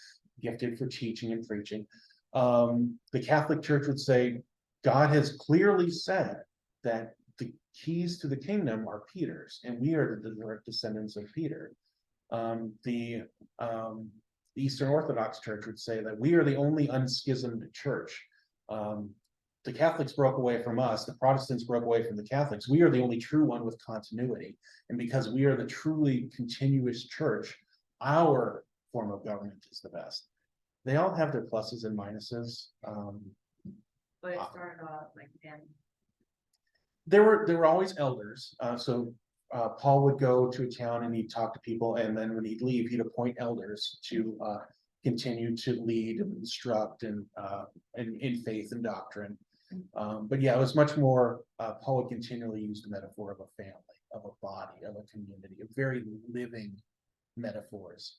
Speaker 1: gifted for teaching and preaching. The Catholic Church would say, God has clearly said that the keys to the kingdom are Peter's, and we are the direct descendants of Peter. The Eastern Orthodox Church would say that we are the only unschismed church. The Catholics broke away from us, the Protestants broke away from the Catholics. We are the only true one with continuity. And because we are the truly continuous church, our form of government is the best. They all have their pluses and minuses.
Speaker 3: But it started off like then.
Speaker 1: There were always elders. So Paul would go to a town and he'd talk to people, and then when he'd leave, he'd appoint elders to continue to lead and instruct and in faith and doctrine. But yeah, it was much more, Paul would continually use the metaphor of a family, of a body, of a community, of very living metaphors.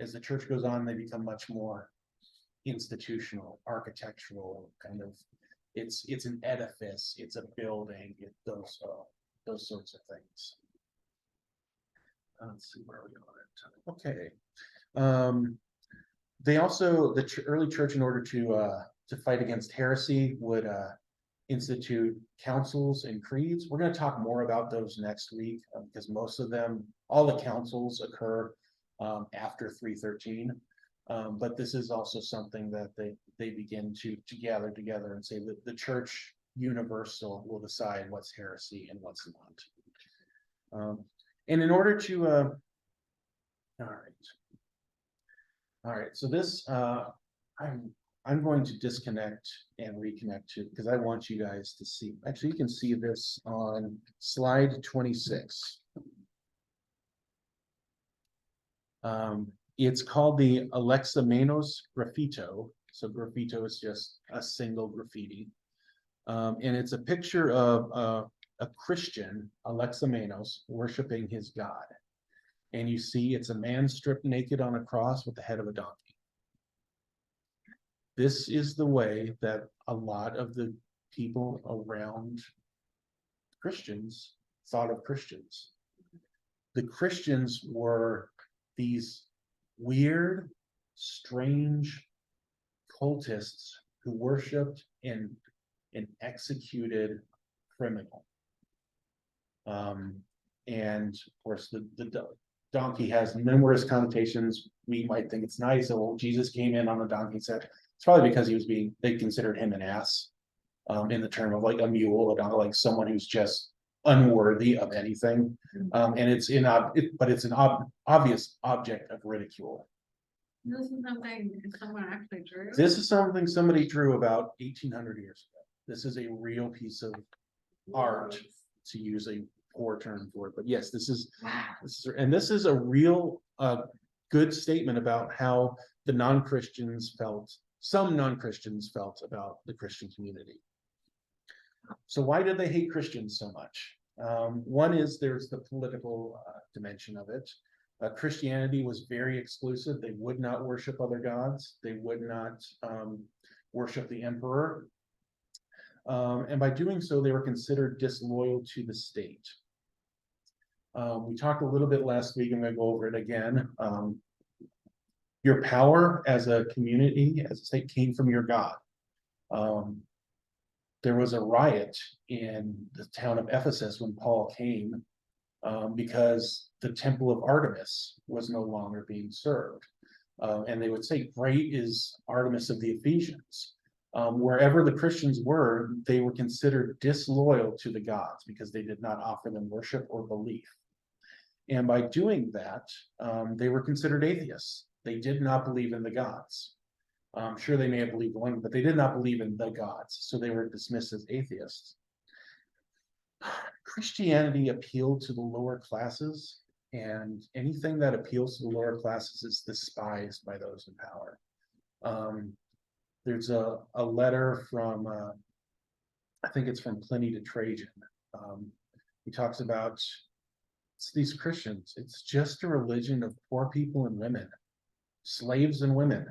Speaker 1: As the church goes on, they become much more institutional, architectural, kind of, it's an edifice, it's a building, those sorts of things. Let's see where we are. Okay. They also, the early church, in order to fight against heresy, would institute councils and creeds. We're going to talk more about those next week, because most of them, all the councils occur after 313. But this is also something that they begin to gather together and say that the church universal will decide what's heresy and what's not. And in order to, all right. So this, I'm going to disconnect and reconnect to, because I want you guys to see. Actually, you can see this on slide 26. It's called the Alexamenos Graffito. So graffito is just a single graffiti. And it's a picture of a Christian, Alexamenos, worshiping his God. And you see it's a man stripped naked on a cross with the head of a donkey. This is the way that a lot of the people around Christians thought of Christians. The Christians were these weird, strange cultists who worshipped an executed criminal. And of course, the donkey has numerous connotations. We might think it's nice. So, well, Jesus came in on a donkey and said it's probably because they considered him an ass, in the term of like a mule, like someone who's just unworthy of anything. And it's an obvious object of ridicule.
Speaker 3: This is something someone actually drew.
Speaker 1: This is something somebody drew about 1800 years ago. This is a real piece of art, to use a poor term for it, but yes, this is a real good statement about how the non-Christians felt. Some non-Christians felt about the Christian community. So why did they hate Christians so much? One is there's the political dimension of it. Christianity was very exclusive. They would not worship other gods. They would not worship the emperor. And by doing so, they were considered disloyal to the state. We talked a little bit last week, I'm going to go over it again. Your power as a community, as a state, came from your God. There was a riot in the town of Ephesus when Paul came, because the temple of Artemis was no longer being served. And they would say, great is Artemis of the Ephesians. Wherever the Christians were, they were considered disloyal to the gods because they did not offer them worship or belief. And by doing that, they were considered atheists. They did not believe in the gods. Sure, they may have believed in one, but they did not believe in the gods. So they were dismissed as atheists. Christianity appealed to the lower classes, and anything that appeals to the lower classes is despised by those in power. There's a letter from, I think it's from Pliny to Trajan. He talks about these Christians. It's just a religion of poor people and women, slaves and women.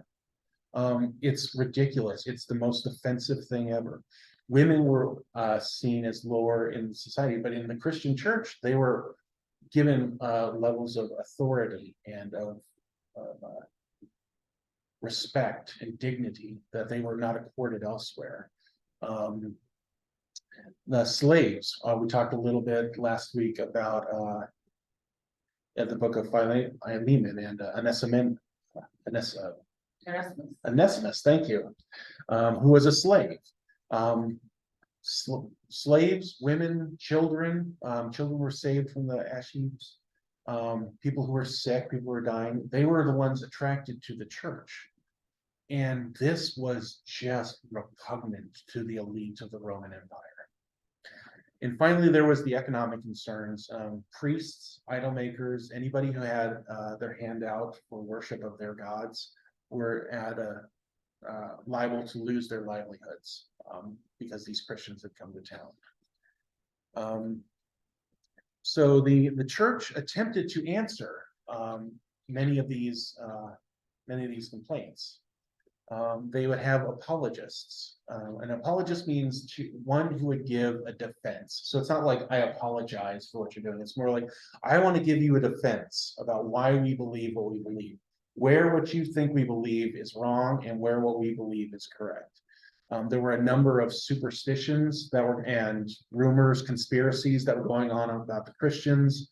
Speaker 1: It's ridiculous. It's the most offensive thing ever. Women were seen as lower in society, but in the Christian church, they were given levels of authority and of respect and dignity that they were not accorded elsewhere. The slaves, we talked a little bit last week about the book of Philemon and Onesimus, thank you, who was a slave. Slaves, women, children were saved from the ash heaps. People who were sick, people who were dying, they were the ones attracted to the church. And this was just repugnant to the elite of the Roman Empire. And finally, there was the economic concerns. Priests, idol makers, anybody who had their hand out for worship of their gods were liable to lose their livelihoods because these Christians had come to town. So the church attempted to answer many of these complaints. They would have apologists. An apologist means one who would give a defense. So it's not like I apologize for what you're doing. It's more like I want to give you a defense about why we believe what we believe, where what you think we believe is wrong and where what we believe is correct. There were a number of superstitions and rumors, conspiracies that were going on about the Christians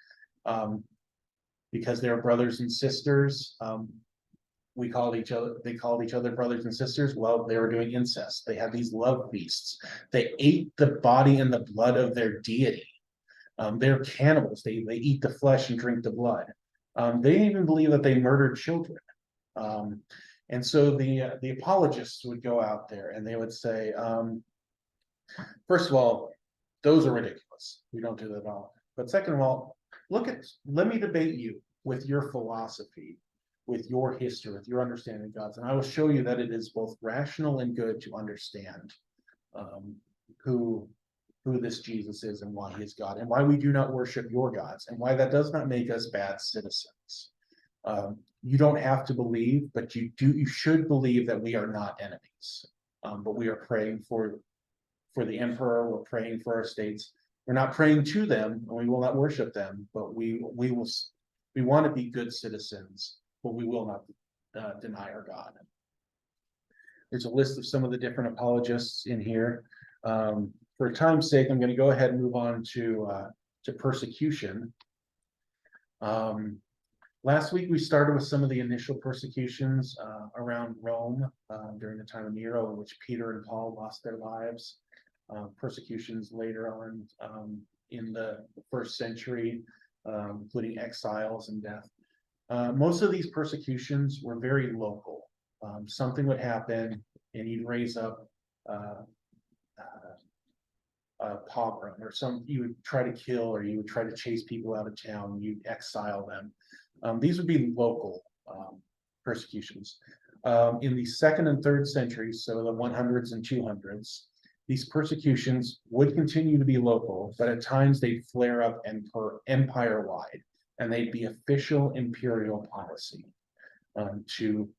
Speaker 1: because they were brothers and sisters. They called each other brothers and sisters. Well, they were doing incest. They had these love feasts. They ate the body and the blood of their deity. They're cannibals. They eat the flesh and drink the blood. They didn't even believe that they murdered children. And so the apologists would go out there and they would say, first of all, those are ridiculous. We don't do that at all. But second of all, let me debate you with your philosophy, with your history, with your understanding of gods, and I will show you that it is both rational and good to understand who this Jesus is and why he is God, and why we do not worship your gods, and why that does not make us bad citizens. You don't have to believe, but you should believe that we are not enemies. But we are praying for the emperor. We're praying for our states. We're not praying to them, and we will not worship them. But we want to be good citizens, but we will not deny our God. There's a list of some of the different apologists in here. For time's sake, I'm going to go ahead and move on to persecution. Last week, we started with some of the initial persecutions around Rome during the time of Nero, in which Peter and Paul lost their lives. Persecutions later on in the first century, including exiles and death. Most of these persecutions were very local. Something would happen and you'd raise up a pogrom, or you would try to kill, or you would try to chase people out of town, you'd exile them. These would be local persecutions. In the 2nd and 3rd centuries, so the 100s and 200s, these persecutions would continue to be local, but at times they'd flare up empire-wide, and they'd be official imperial policy to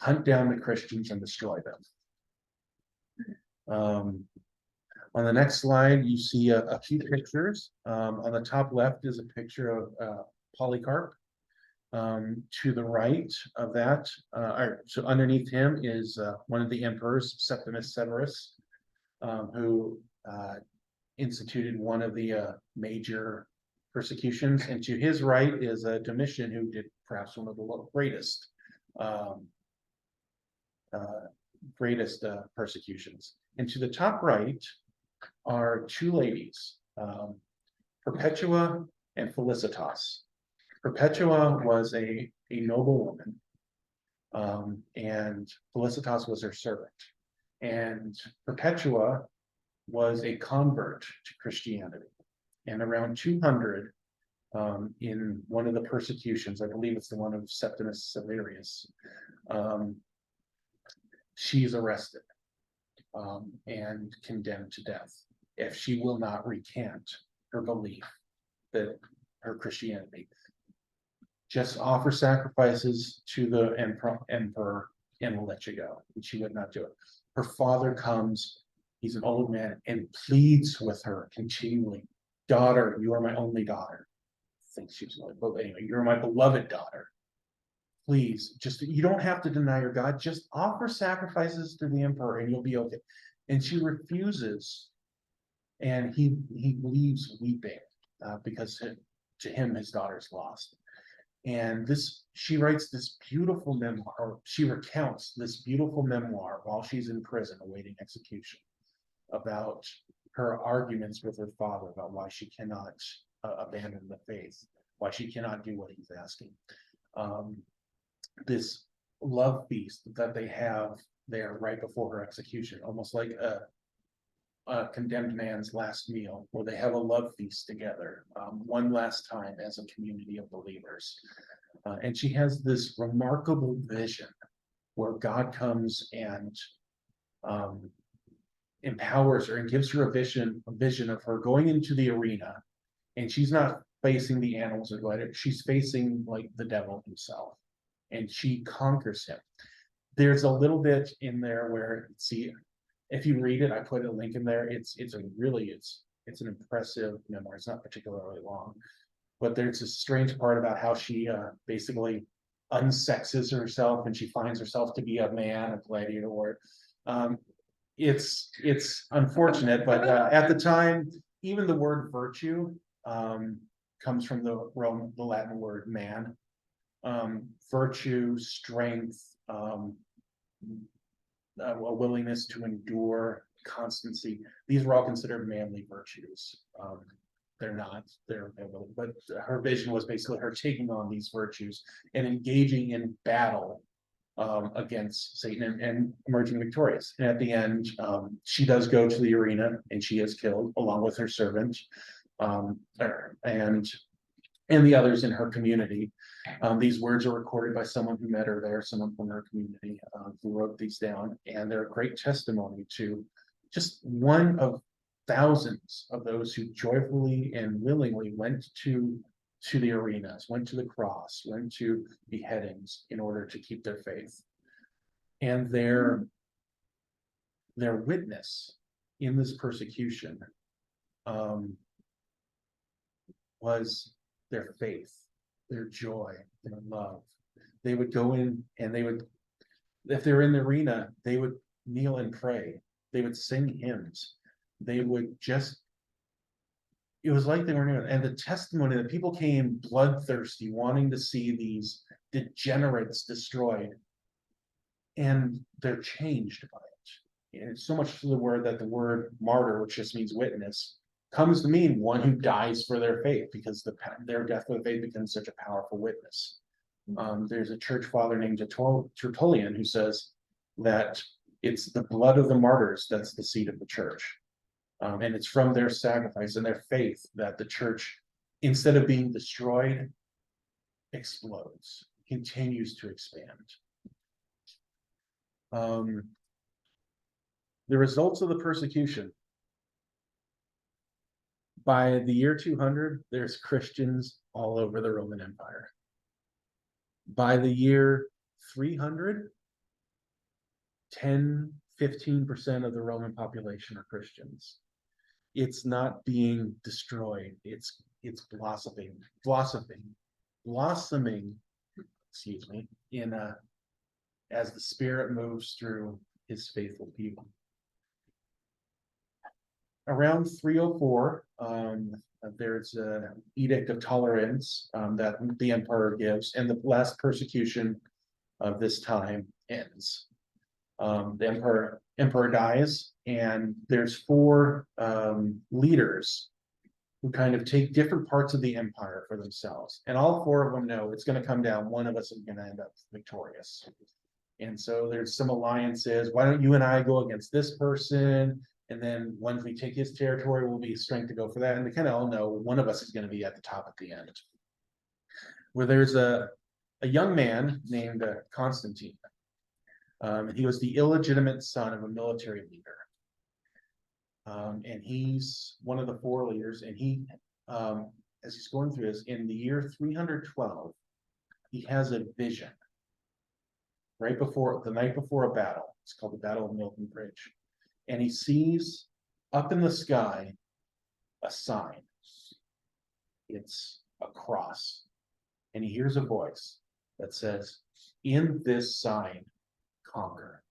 Speaker 1: hunt down the Christians and destroy them. On the next slide, you see a few pictures. On the top left is a picture of Polycarp. To the right of that, so underneath him is one of the emperors, Septimus Severus, who instituted one of the major persecutions. And to his right is Domitian, who did perhaps one of the greatest persecutions. And to the top right are two ladies, Perpetua and Felicitas. Perpetua was a noble woman, and Felicitas was her servant. And Perpetua was a convert to Christianity. And around 200, in one of the persecutions, I believe it's the one of Septimus Severus, she's arrested and condemned to death if she will not recant her belief that her Christianity. Just offer sacrifices to the emperor and we'll let you go. And she would not do it. Her father comes, he's an old man, and pleads with her continually, daughter, you are my only daughter. I think she's like, but anyway, you're my beloved daughter. Please, you don't have to deny your God, just offer sacrifices to the emperor and you'll be okay. And she refuses, and he leaves weeping because to him, his daughter's lost. And she writes this beautiful memoir, or she recounts this beautiful memoir while she's in prison awaiting execution, about her arguments with her father about why she cannot abandon the faith, why she cannot do what he's asking. This love feast that they have there right before her execution, almost like a condemned man's last meal, where they have a love feast together, one last time as a community of believers. And she has this remarkable vision where God comes and empowers her and gives her a vision of her going into the arena, and she's not facing the animals or gladiators, she's facing like the devil himself, and she conquers him. There's a little bit in there where, see, if you read it, I put a link in there. It's an impressive memoir. It's not particularly long, but there's a strange part about how she basically unsexes herself and she finds herself to be a man, a gladiator. It's unfortunate, but at the time, even the word virtue comes from the Latin word man. Virtue, strength, a willingness to endure, constancy. These were all considered manly virtues. They're not, but her vision was basically her taking on these virtues and engaging in battle against Satan and emerging victorious. And at the end, she does go to the arena and she is killed along with her servant and the others in her community. These words are recorded by someone who met her there, someone from her community who wrote these down, and they're a great testimony to just one of thousands of those who joyfully and willingly went to the arenas, went to the cross, went to beheadings in order to keep their faith. And their witness in this persecution was their faith, their joy, their love. They would go in and if they were in the arena, they would kneel and pray. They would sing hymns. They would just, it was like they were new. And the testimony that people came bloodthirsty, wanting to see these degenerates destroyed. And they're changed by it. And it's so much to the word that the word martyr, which just means witness, comes to mean one who dies for their faith, because their death for the faith becomes such a powerful witness. There's a church father named Tertullian who says that it's the blood of the martyrs that's the seed of the church. And it's from their sacrifice and their faith that the church, instead of being destroyed, explodes, continues to expand. The results of the persecution. By the year 200, there's Christians all over the Roman Empire. By the year 300, 10–15% of the Roman population are Christians. It's not being destroyed. It's blossoming, excuse me, as the Spirit moves through his faithful people. Around 304, there's an edict of tolerance that the emperor gives, and the last persecution of this time ends. The emperor dies, and there's 4 leaders who kind of take different parts of the empire for themselves, and all 4 of them know it's going to come down. One of us is going to end up victorious. And so there's some alliances. Why don't you and I go against this person? And then once we take his territory, we'll be strength to go for that. And they kind of all know one of us is going to be at the top at the end. Where there's a young man named Constantine. He was the illegitimate son of a military leader. And he's one of the 4 leaders. And he, as he's going through this, in the year 312, he has a vision. Right before, the night before a battle. It's called the Battle of Milton Bridge. And he sees up in the sky a sign. It's a cross. And he hears a voice that says, "In this sign, conquer."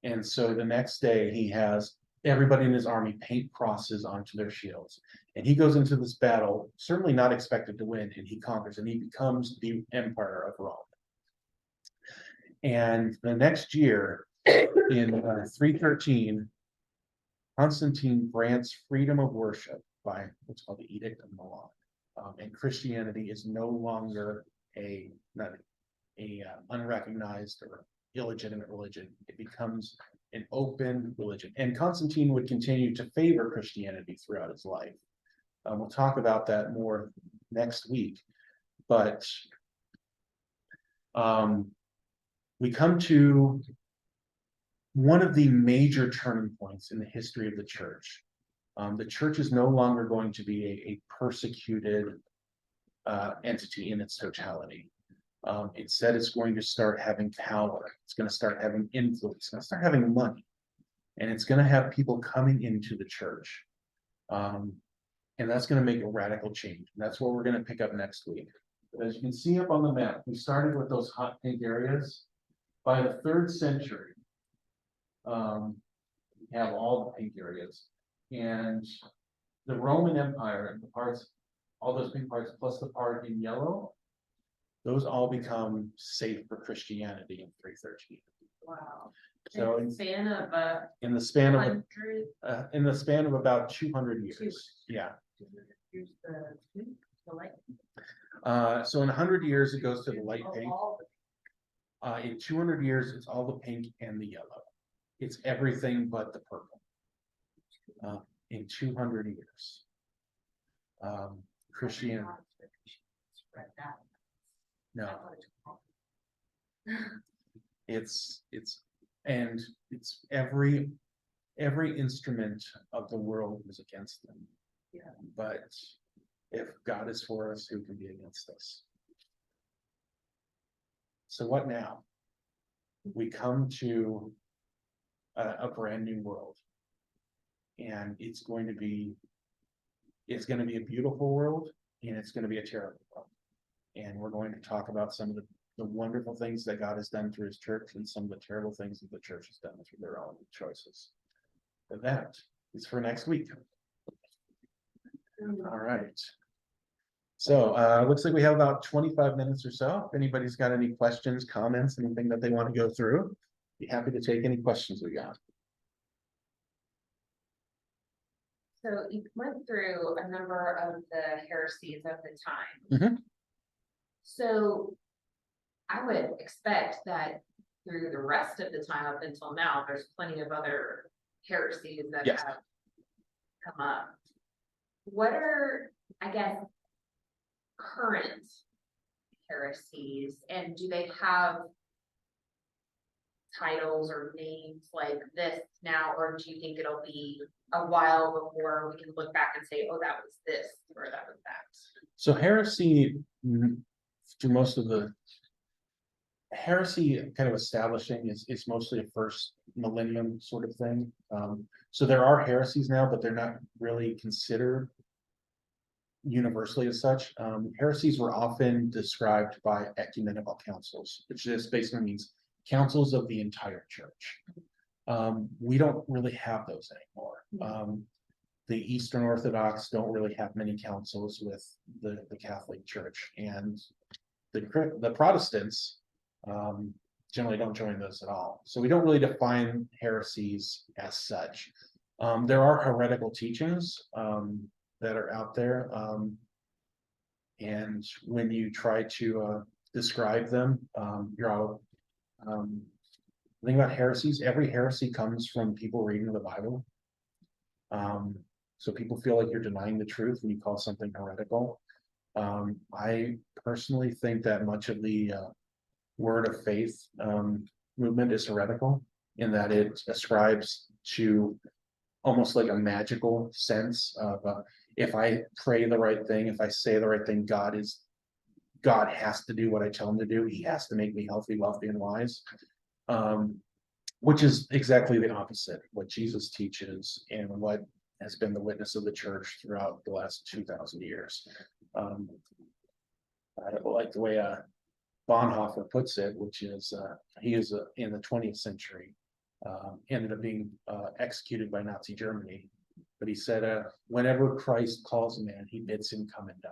Speaker 1: And so the next day he has everybody in his army paint crosses onto their shields. And he goes into this battle, certainly not expected to win, and he conquers, and he becomes the emperor of Rome. And the next year, in 313, Constantine grants freedom of worship by what's called the Edict of Milan. And Christianity is no longer not unrecognized or illegitimate religion. It becomes an open religion. And Constantine would continue to favor Christianity throughout his life. We'll talk about that more next week. But we come to one of the major turning points in the history of the church. The church is no longer going to be a persecuted entity in its totality. Instead, it's going to start having power. It's going to start having influence. It's going to start having money. And it's going to have people coming into the church. And that's going to make a radical change. And that's what we're going to pick up next week. But as you can see up on the map, we started with those hot pink areas. By the 3rd century, we have all the pink areas. And the Roman Empire, the parts, all those pink parts, plus the part in yellow, those all become safe for Christianity in 313.
Speaker 2: Wow.
Speaker 1: So
Speaker 2: in the span of
Speaker 1: in the span of
Speaker 2: 100
Speaker 1: about 200 years. Yeah.
Speaker 2: Here's the light.
Speaker 1: So in 100 years, it goes to the light pink. In 200 years, it's all the pink and the yellow. It's everything but the purple. In 200 years. Christianity. No. It's every instrument of the world is against them.
Speaker 2: Yeah.
Speaker 1: But if God is for us, who can be against us? So what now? We come to a brand new world, and it's going to be a beautiful world, and it's going to be a terrible world. And we're going to talk about some of the the wonderful things that God has done through his church and some of the terrible things that the church has done through their own choices. That is for next week. All right. So looks like we have about 25 minutes or so. If anybody's got any questions, comments, anything that they want to go through, be happy to take any questions we got.
Speaker 2: So you went through a number of the heresies of the time.
Speaker 1: Mhm.
Speaker 2: So I would expect that through the rest of the time up until now, there's plenty of other heresies that
Speaker 1: Yes.
Speaker 2: have come up. What are, I guess, current heresies, and do they have titles or names like this now, or do you think it'll be a while before we can look back and say, oh, that was this or that was that?
Speaker 1: So heresy, to most of the heresy kind of establishing is mostly a first millennium sort of thing. So there are heresies now, but they're not really considered universally as such. Heresies were often described by ecumenical councils, which just basically means councils of the entire church. We don't really have those anymore. The Eastern Orthodox don't really have many councils with the Catholic Church, and the Protestants generally don't join those at all. So we don't really define heresies as such. There are heretical teachings that are out there, and when you try to describe them, you're all the thing about heresies, every heresy comes from people reading the Bible. So people feel like you're denying the truth when you call something heretical. I personally think that much of the word of faith movement is heretical in that it ascribes to almost like a magical sense of if I pray the right thing, if I say the right thing, God has to do what I tell him to do. He has to make me healthy, wealthy, and wise. Which is exactly the opposite of what Jesus teaches and what has been the witness of the church throughout the last 2,000 years. I like the way Bonhoeffer puts it, which is he is in the 20th century, ended up being executed by Nazi Germany. But he said, whenever Christ calls a man, he bids him come and die.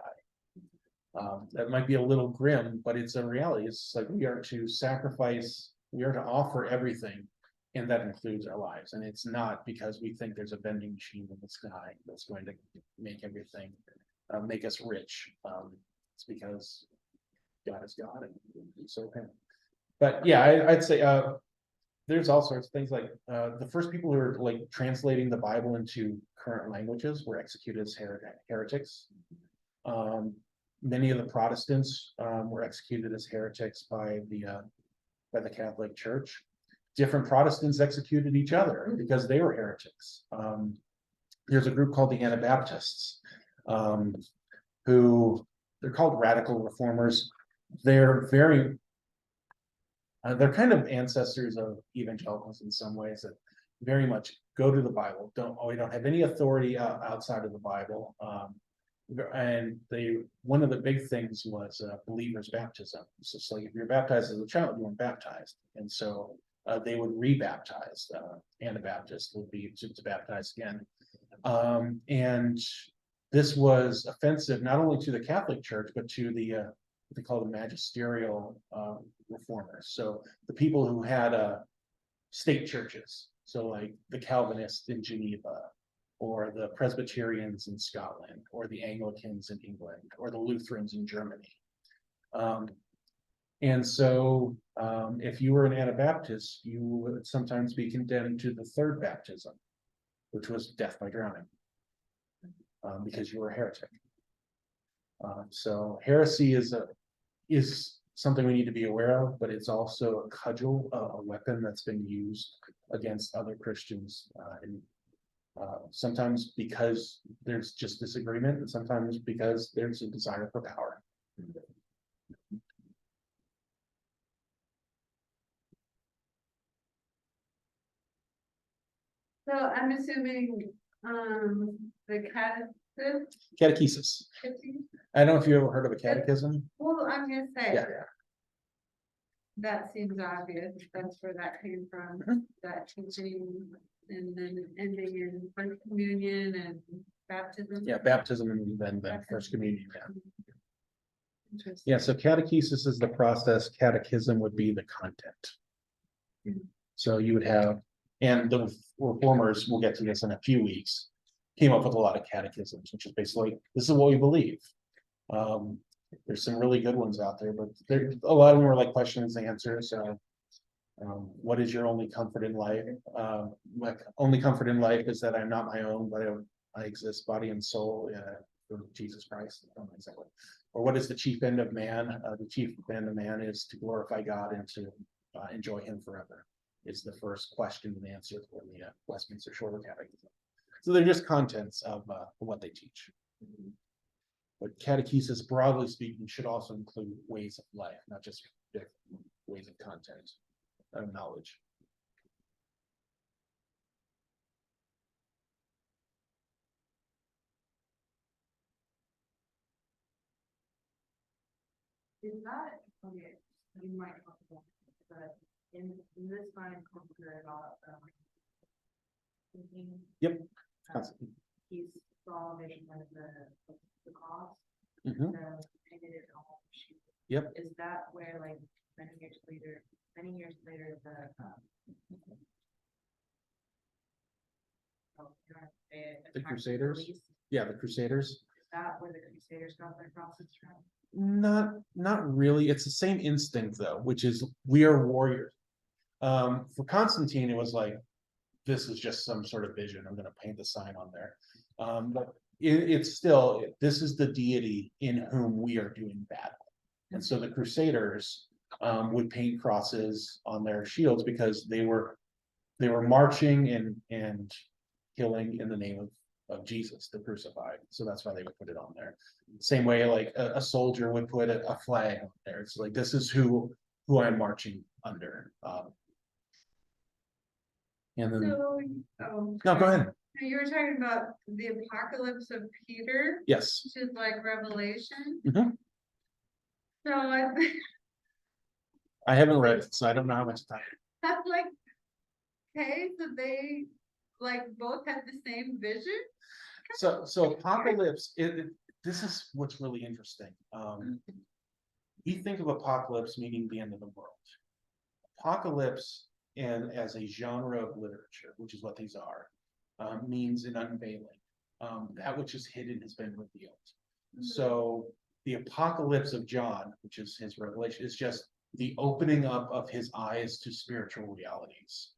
Speaker 1: That might be a little grim, but it's a reality. It's like we are to sacrifice, we are to offer everything, and that includes our lives. And it's not because we think there's a vending machine in the sky that's going to make everything, make us rich. It's because God is God, and so him. But yeah, I'd say there's all sorts of things like the first people who were like translating the Bible into current languages were executed as heretics. Many of the Protestants were executed as heretics by the Catholic Church. Different Protestants executed each other because they were heretics. There's a group called the Anabaptists, who they're called radical reformers. They're they're kind of ancestors of evangelicals in some ways that very much go to the Bible. We don't have any authority outside of the Bible. And one of the big things was believers' baptism. So it's like if you're baptized as a child, you weren't baptized, and so they would rebaptize. Anabaptists would be to baptize again, and this was offensive not only to the Catholic Church but to the what they call the magisterial reformers. So the people who had state churches, so like the Calvinists in Geneva, or the Presbyterians in Scotland, or the Anglicans in England, or the Lutherans in Germany. And so if you were an Anabaptist, you would sometimes be condemned to the third baptism, which was death by drowning, because you were a heretic. So heresy is something we need to be aware of, but it's also a cudgel, a weapon that's been used against other Christians, and sometimes because there's just disagreement, and sometimes because there's a desire for power.
Speaker 3: So I'm assuming, the
Speaker 1: Catechesis. I don't know if you ever heard of a catechism.
Speaker 3: well, I'm gonna say.
Speaker 1: Yeah.
Speaker 3: that seems obvious, that's where that came from,
Speaker 1: Mhm.
Speaker 3: that teaching. And then ending in first communion and baptism.
Speaker 1: Yeah, baptism and then first
Speaker 3: Baptism.
Speaker 1: communion, yeah.
Speaker 3: Interesting.
Speaker 1: Yeah, so catechesis is the process, catechism would be the content.
Speaker 3: Mhm.
Speaker 1: So you would have, and the reformers, we'll get to this in a few weeks, came up with a lot of catechisms, which is basically, this is what we believe. There's some really good ones out there, but there, a lot of them were like questions and answers, so. What is your only comfort in life? My only comfort in life is that I'm not my own, but I exist body and soul for Jesus Christ. I don't know exactly. Or what is the chief end of man? The chief end of man is to glorify God and to enjoy him forever. Is the first question and answer for the Westminster Shorter Catechism. So they're just contents of what they teach. But catechesis, broadly speaking, should also include ways of life, not just ways of content. Of knowledge.
Speaker 4: Is that, okay, you might talk about, it, but in this line, conquer about, thinking.
Speaker 1: Yep.
Speaker 4: He's saw vision of the cross.
Speaker 1: Mhm.
Speaker 4: So painted it on the sheet.
Speaker 1: Yep.
Speaker 4: Is that where like many years later, the,
Speaker 1: The Crusaders? Yeah, the Crusaders.
Speaker 4: Is that where the Crusaders got their crosses from?
Speaker 1: Not really. It's the same instinct though, which is we are warriors. For Constantine, it was like, this is just some sort of vision. I'm going to paint the sign on there. But it's still, this is the deity in whom we are doing battle. And so the Crusaders would paint crosses on their shields because they were marching and killing in the name of Jesus, the crucified. So that's why they would put it on there. Same way, like a soldier would put a flag on there. It's like, this is who I'm marching under. And then,
Speaker 3: So, oh.
Speaker 1: no, go ahead.
Speaker 3: So you were talking about the apocalypse of Peter,
Speaker 1: Yes.
Speaker 3: which is like Revelation.
Speaker 1: Mhm.
Speaker 3: So
Speaker 1: I haven't read it, so I don't know how much time.
Speaker 3: I'm like, okay, so they like both had the same vision?
Speaker 1: So apocalypse, this is what's really interesting. We think of apocalypse meaning the end of the world. Apocalypse, and as a genre of literature, which is what these are, means an unveiling. That which is hidden has been revealed. So the apocalypse of John, which is his revelation, is just the opening up of his eyes to spiritual realities.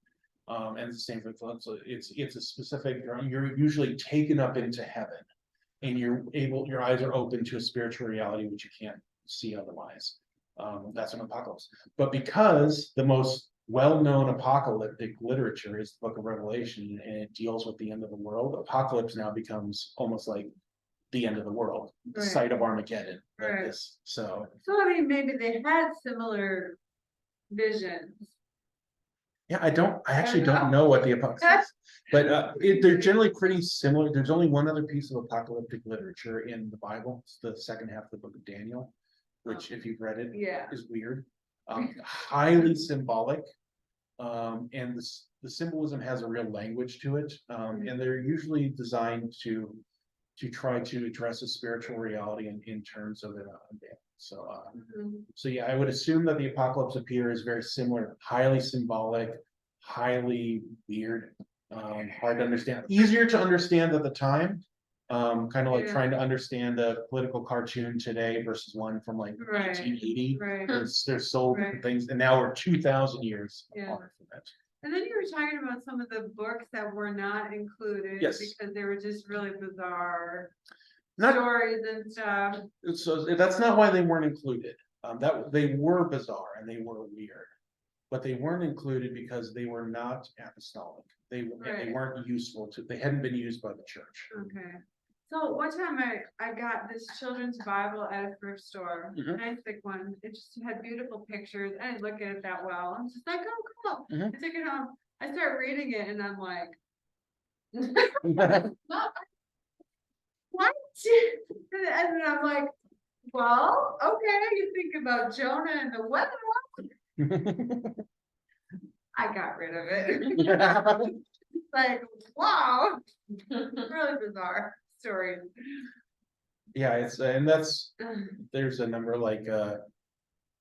Speaker 1: And it's the same for Philip. So it's a specific, you're usually taken up into heaven and your eyes are open to a spiritual reality which you can't see otherwise. That's an apocalypse. But because the most well-known apocalyptic literature is the book of Revelation and it deals with the end of the world, apocalypse now becomes almost like the end of the world, the
Speaker 3: Right.
Speaker 1: site of Armageddon. Like
Speaker 3: Right.
Speaker 1: this. So
Speaker 3: So I mean, maybe they had similar visions.
Speaker 1: yeah, I actually don't know what the apocalypse is, but they're generally pretty similar. There's only one other piece of apocalyptic literature in the Bible. It's the second half of the book of Daniel, which if you've read it,
Speaker 3: Yeah.
Speaker 1: is weird. Highly symbolic. And the symbolism has a real language to it. And they're usually designed to try to address a spiritual reality in terms of it. So, so yeah, I would assume that the apocalypse of Peter is very similar, highly symbolic, highly weird, hard to understand, easier to understand at the time. Kind of like
Speaker 3: Yeah.
Speaker 1: trying to understand a political cartoon today versus one from like
Speaker 3: Right.
Speaker 1: 1880.
Speaker 3: Right.
Speaker 1: There's so different
Speaker 3: Right.
Speaker 1: things, and now we're 2,000 years
Speaker 3: Yeah.
Speaker 1: apart from it.
Speaker 3: And then you were talking about some of the books that were not included.
Speaker 1: Yes.
Speaker 3: Because they were just really bizarre
Speaker 1: Not
Speaker 3: stories and stuff.
Speaker 1: so that's not why they weren't included. That they were bizarre and they were weird, but they weren't included because they were not apostolic. They
Speaker 3: Right.
Speaker 1: weren't useful to. They hadn't been used by the church.
Speaker 3: Okay. So one time I got this children's Bible at a thrift store,
Speaker 1: Mhm.
Speaker 3: nice thick one. It just had beautiful pictures. I didn't look at it that well. I'm just like, oh, cool.
Speaker 1: Mhm.
Speaker 3: I took it home. I start reading it and I'm like, what? And then I'm like, well, okay, you think about Jonah and the weather. I got rid of it. Like, wow, really bizarre story.
Speaker 1: Yeah, it's, and that's, there's a number like,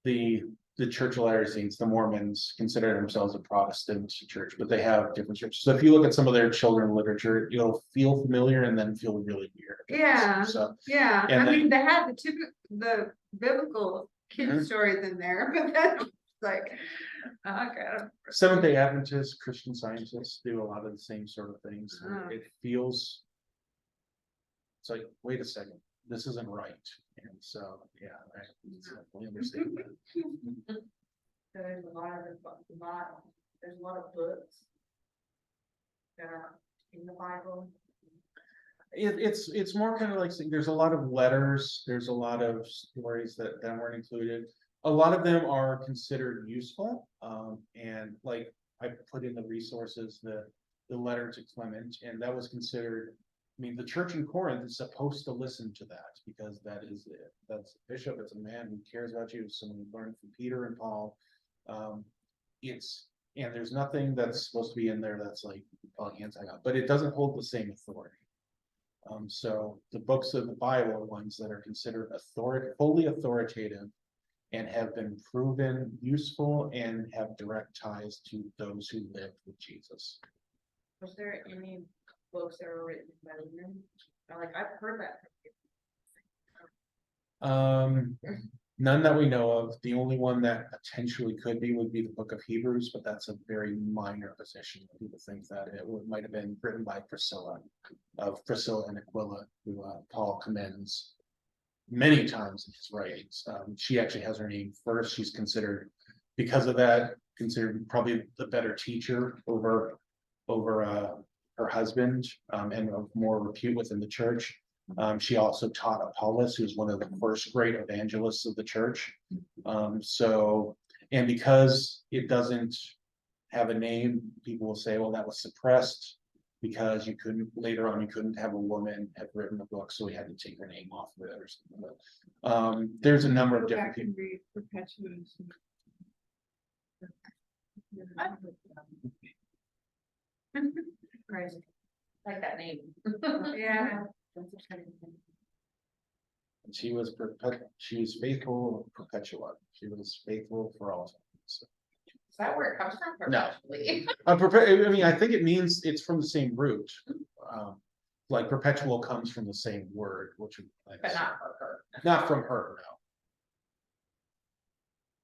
Speaker 1: the Church of Latter-day-Saints, the Mormons consider themselves a Protestant church, but they have different churches. So if you look at some of their children literature, you'll feel familiar and then feel really weird.
Speaker 3: Yeah.
Speaker 1: So,
Speaker 3: Yeah,
Speaker 1: And
Speaker 3: I
Speaker 1: then-
Speaker 3: mean, they had the biblical kid
Speaker 1: Mhm.
Speaker 3: stories in there, but then it's like, okay.
Speaker 1: Seventh-day Adventists, Christian Scientists do a lot of the same sort of things.
Speaker 3: Oh.
Speaker 1: It feels, it's like, wait a second, this isn't right. And so, yeah, I definitely understand that.
Speaker 4: There's a lot of, there's a lot of books that are in the Bible.
Speaker 1: It's more kind of like, there's a lot of letters, there's a lot of stories that weren't included. A lot of them are considered useful, and like, I put in the resources, the letter to Clement, and that was considered. I mean, the church in Corinth is supposed to listen to that, because that is it. That's a bishop, it's a man who cares about you, someone who learned from Peter and Paul. And there's nothing that's supposed to be in there that's like anti-God, but it doesn't hold the same authority. So the books of the Bible are ones that are considered fully authoritative and have been proven useful and have direct ties to those who lived with Jesus.
Speaker 4: Was there any books that were written by women? Like, I've heard that.
Speaker 1: None that we know of. The only one that potentially could be would be the book of Hebrews, but that's a very minor position. People think that might have been written by Priscilla and Aquila, who Paul commends many times in his writings. She actually has her name first. She's considered, because of that, considered probably the better teacher over her husband, and of more repute within the church. She also taught Apollos, who's one of the first great evangelists of the church. And because it doesn't have a name, people will say, well, that was suppressed because later on you couldn't have a woman have written a book, so we had to take her name off of it or something. But there's a number of
Speaker 3: Go
Speaker 1: different
Speaker 3: back and
Speaker 1: people.
Speaker 3: read Perpetuation.
Speaker 4: Crazy.
Speaker 2: Like that name.
Speaker 3: Yeah,
Speaker 1: She was faithful Perpetua. She was faithful for all time. So.
Speaker 2: Is that where it comes from?
Speaker 1: No.
Speaker 2: Perpetually?
Speaker 1: I mean, I think it means it's from the same root. Like perpetual comes from the same word, which
Speaker 2: But not for her.
Speaker 1: not from her.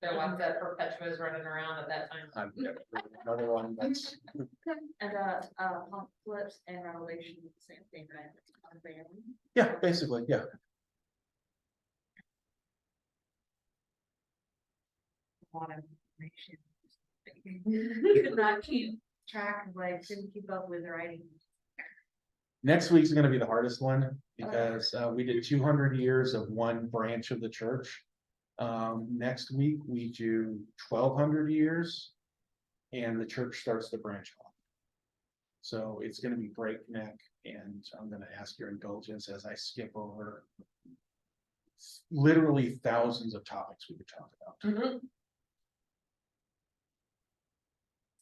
Speaker 2: There was that Perpetua's running around at that time.
Speaker 1: No, I've never heard of another one that's.
Speaker 4: And Apocalypse and Revelation, the same thing, right? On family.
Speaker 1: Yeah, basically, yeah.
Speaker 4: A lot of information. Could not keep track of, like, couldn't keep up with the writing.
Speaker 1: Next week's gonna be the hardest one because we did 200 years of one branch of the church. Next week we do 1200 years, and the church starts to branch off. So it's gonna be breakneck, and I'm gonna ask your indulgence as I skip over literally thousands of topics we could talk about.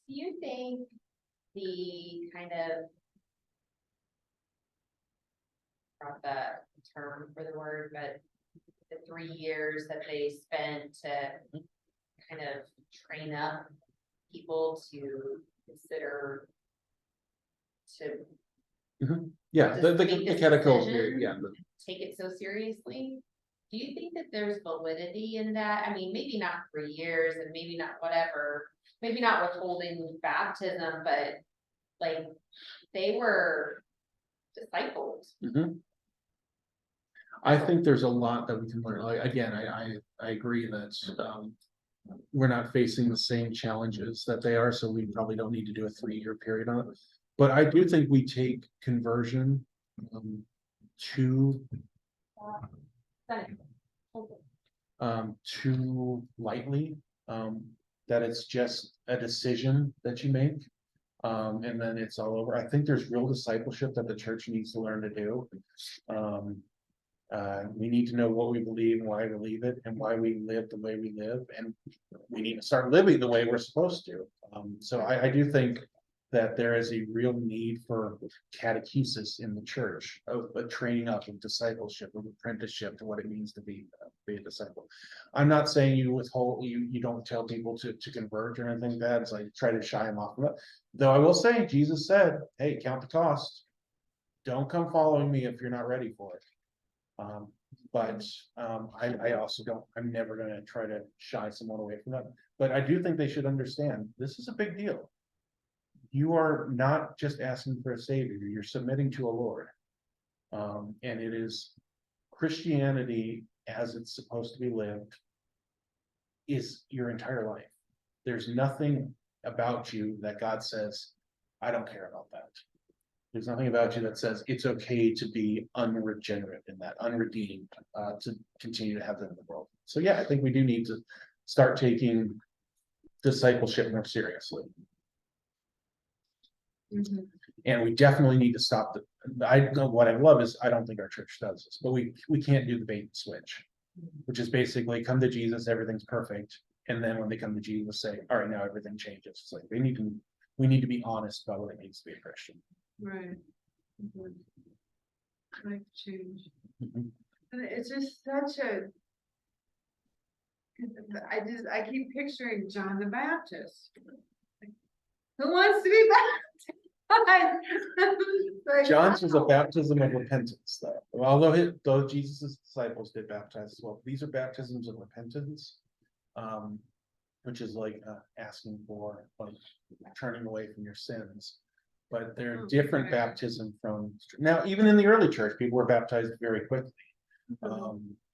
Speaker 2: Do you think the kind of, not the term for the word, but the 3 years that they spent to kind of train up people to consider
Speaker 1: Yeah, the
Speaker 2: Make this
Speaker 1: catechol
Speaker 2: decision?
Speaker 1: period, yeah.
Speaker 2: take it so seriously? Do you think that there's validity in that? I mean, maybe not 3 years and maybe not whatever, maybe not withholding baptism, but like they were disciples.
Speaker 1: I think there's a lot that we can learn. Like, again, I agree that we're not facing the same challenges that they are, so we probably don't need to do a 3-year period on it. But I do think we take conversion too lightly. That it's just a decision that you make, and then it's all over. I think there's real discipleship that the church needs to learn to do. We need to know what we believe and why we believe it and why we live the way we live, and we need to start living the way we're supposed to. So I do think that there is a real need for catechesis in the church, of a training up of discipleship, of apprenticeship to what it means to be a disciple. I'm not saying you don't tell people to convert or anything bad, so I try to shy them off of it. Though I will say, Jesus said, hey, count the cost. Don't come following me if you're not ready for it. I also don't, I'm never gonna try to shy someone away from that. But I do think they should understand, this is a big deal. You are not just asking for a savior, you're submitting to a Lord. And it is Christianity as it's supposed to be lived is your entire life. There's nothing about you that God says, I don't care about that. There's nothing about you that says it's okay to be unregenerate in that, unredeemed, to continue to have them in the world. So yeah, I think we do need to start taking discipleship more seriously. And we definitely need to stop what I love is I don't think our church does this, but we can't do the bait and switch, which is basically come to Jesus, everything's perfect. And then when they come to Jesus, say, all right, now everything changes. It's like we need to be honest about what it means to be a Christian.
Speaker 3: Right. Life change.
Speaker 1: Mhm.
Speaker 3: And it's just such a. I keep picturing John the Baptist. Who wants to be baptized? Like,
Speaker 1: John's was a baptism of repentance, though. Though Jesus' disciples did baptize as well. These are baptisms of repentance, which is like asking for, like, turning away from your sins. But they're different
Speaker 3: Okay.
Speaker 1: baptism from now. Even in the early church, people were baptized very quickly.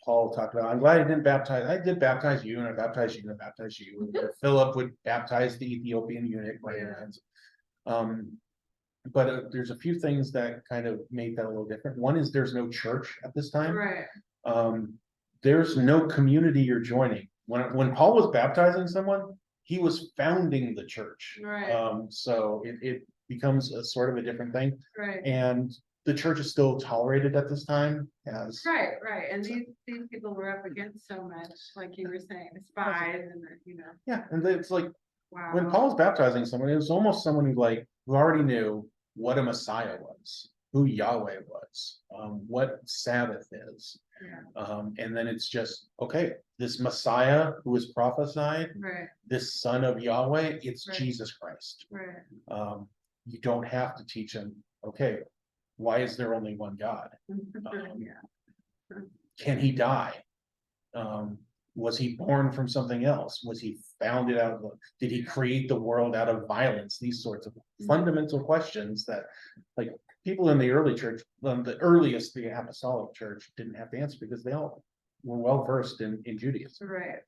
Speaker 1: Paul talked about, I'm glad I didn't baptize. I did baptize you, and I baptized you, and I baptized you. Philip would baptize the Ethiopian eunuch right hands. But there's a few things that kind of made that a little different. One is there's no church at this time.
Speaker 3: Right.
Speaker 1: There's no community you're joining. When Paul was baptizing someone, he was founding the church.
Speaker 3: Right.
Speaker 1: So it becomes a sort of a different thing.
Speaker 3: Right.
Speaker 1: And the church is still tolerated at this time as
Speaker 3: Right. And these people were up against so much, like you were saying, spies and
Speaker 1: yeah, and it's like
Speaker 3: wow.
Speaker 1: when Paul was baptizing someone, it was almost someone who already knew what a Messiah was, who Yahweh was, what Sabbath is.
Speaker 3: Yeah.
Speaker 1: And then it's just, okay, this Messiah who is prophesied,
Speaker 3: Right.
Speaker 1: this son of Yahweh, it's
Speaker 3: Right.
Speaker 1: Jesus Christ.
Speaker 3: Right.
Speaker 1: You don't have to teach him, okay, why is there only one God?
Speaker 3: Yeah.
Speaker 1: Can he die? Was he born from something else? Was he founded out of did he create the world out of violence? These sorts of fundamental questions that, like, people in the early church, the apostolic church, didn't have to answer because they all were well versed in Judaism.
Speaker 3: Right.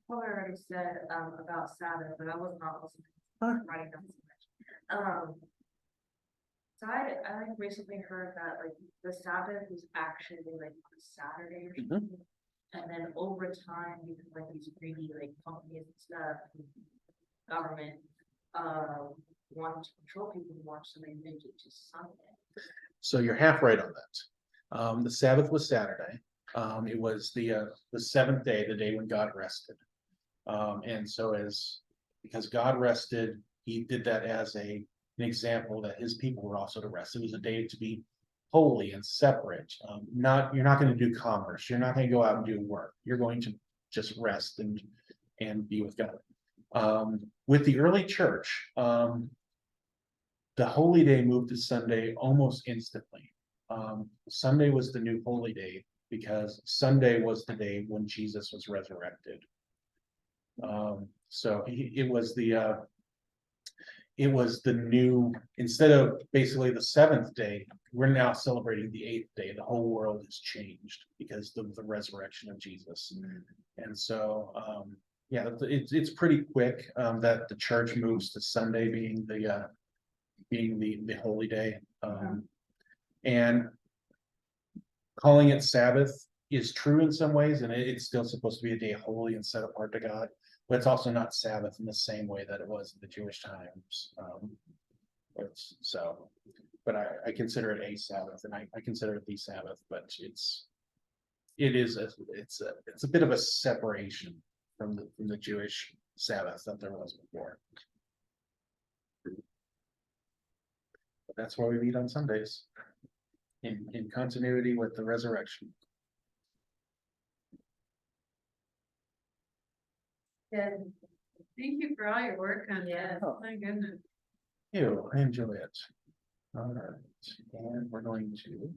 Speaker 4: Paul already said about Sabbath, but I was not listening.
Speaker 1: Huh.
Speaker 4: Writing down so much. So I recently heard that like the Sabbath was actually like a Saturday or something. And then over time, because like these greedy like companies and stuff, government wanted to control people more, so they moved it to Sunday.
Speaker 1: So you're half right on that. The Sabbath was Saturday. It was the seventh day, the day when God rested. And so because God rested, he did that as an example that his people were also to rest. It was a day to be holy and separate. You're not going to do commerce. You're not going to go out and do work. You're going to just rest and be with God. With the early church, the holy day moved to Sunday almost instantly. Sunday was the new holy day because Sunday was the day when Jesus was resurrected. So it was the new, instead of basically the seventh day, we're now celebrating the eighth day. The whole world has changed because of the resurrection of Jesus. And so, yeah, it's pretty quick that the church moves to Sunday being the holy day. And calling it Sabbath is true in some ways, and it's still supposed to be a day holy and set apart to God. But it's also not Sabbath in the same way that it was in the Jewish times. but I consider it a Sabbath, and I consider it the Sabbath, but it's a bit of a separation from the Jewish Sabbath that there was before. But that's why we meet on Sundays, in continuity with the resurrection.
Speaker 3: Thank you for all your work on
Speaker 2: Yes.
Speaker 3: that. My goodness.
Speaker 1: Ew, I enjoy it. All right, and we're going to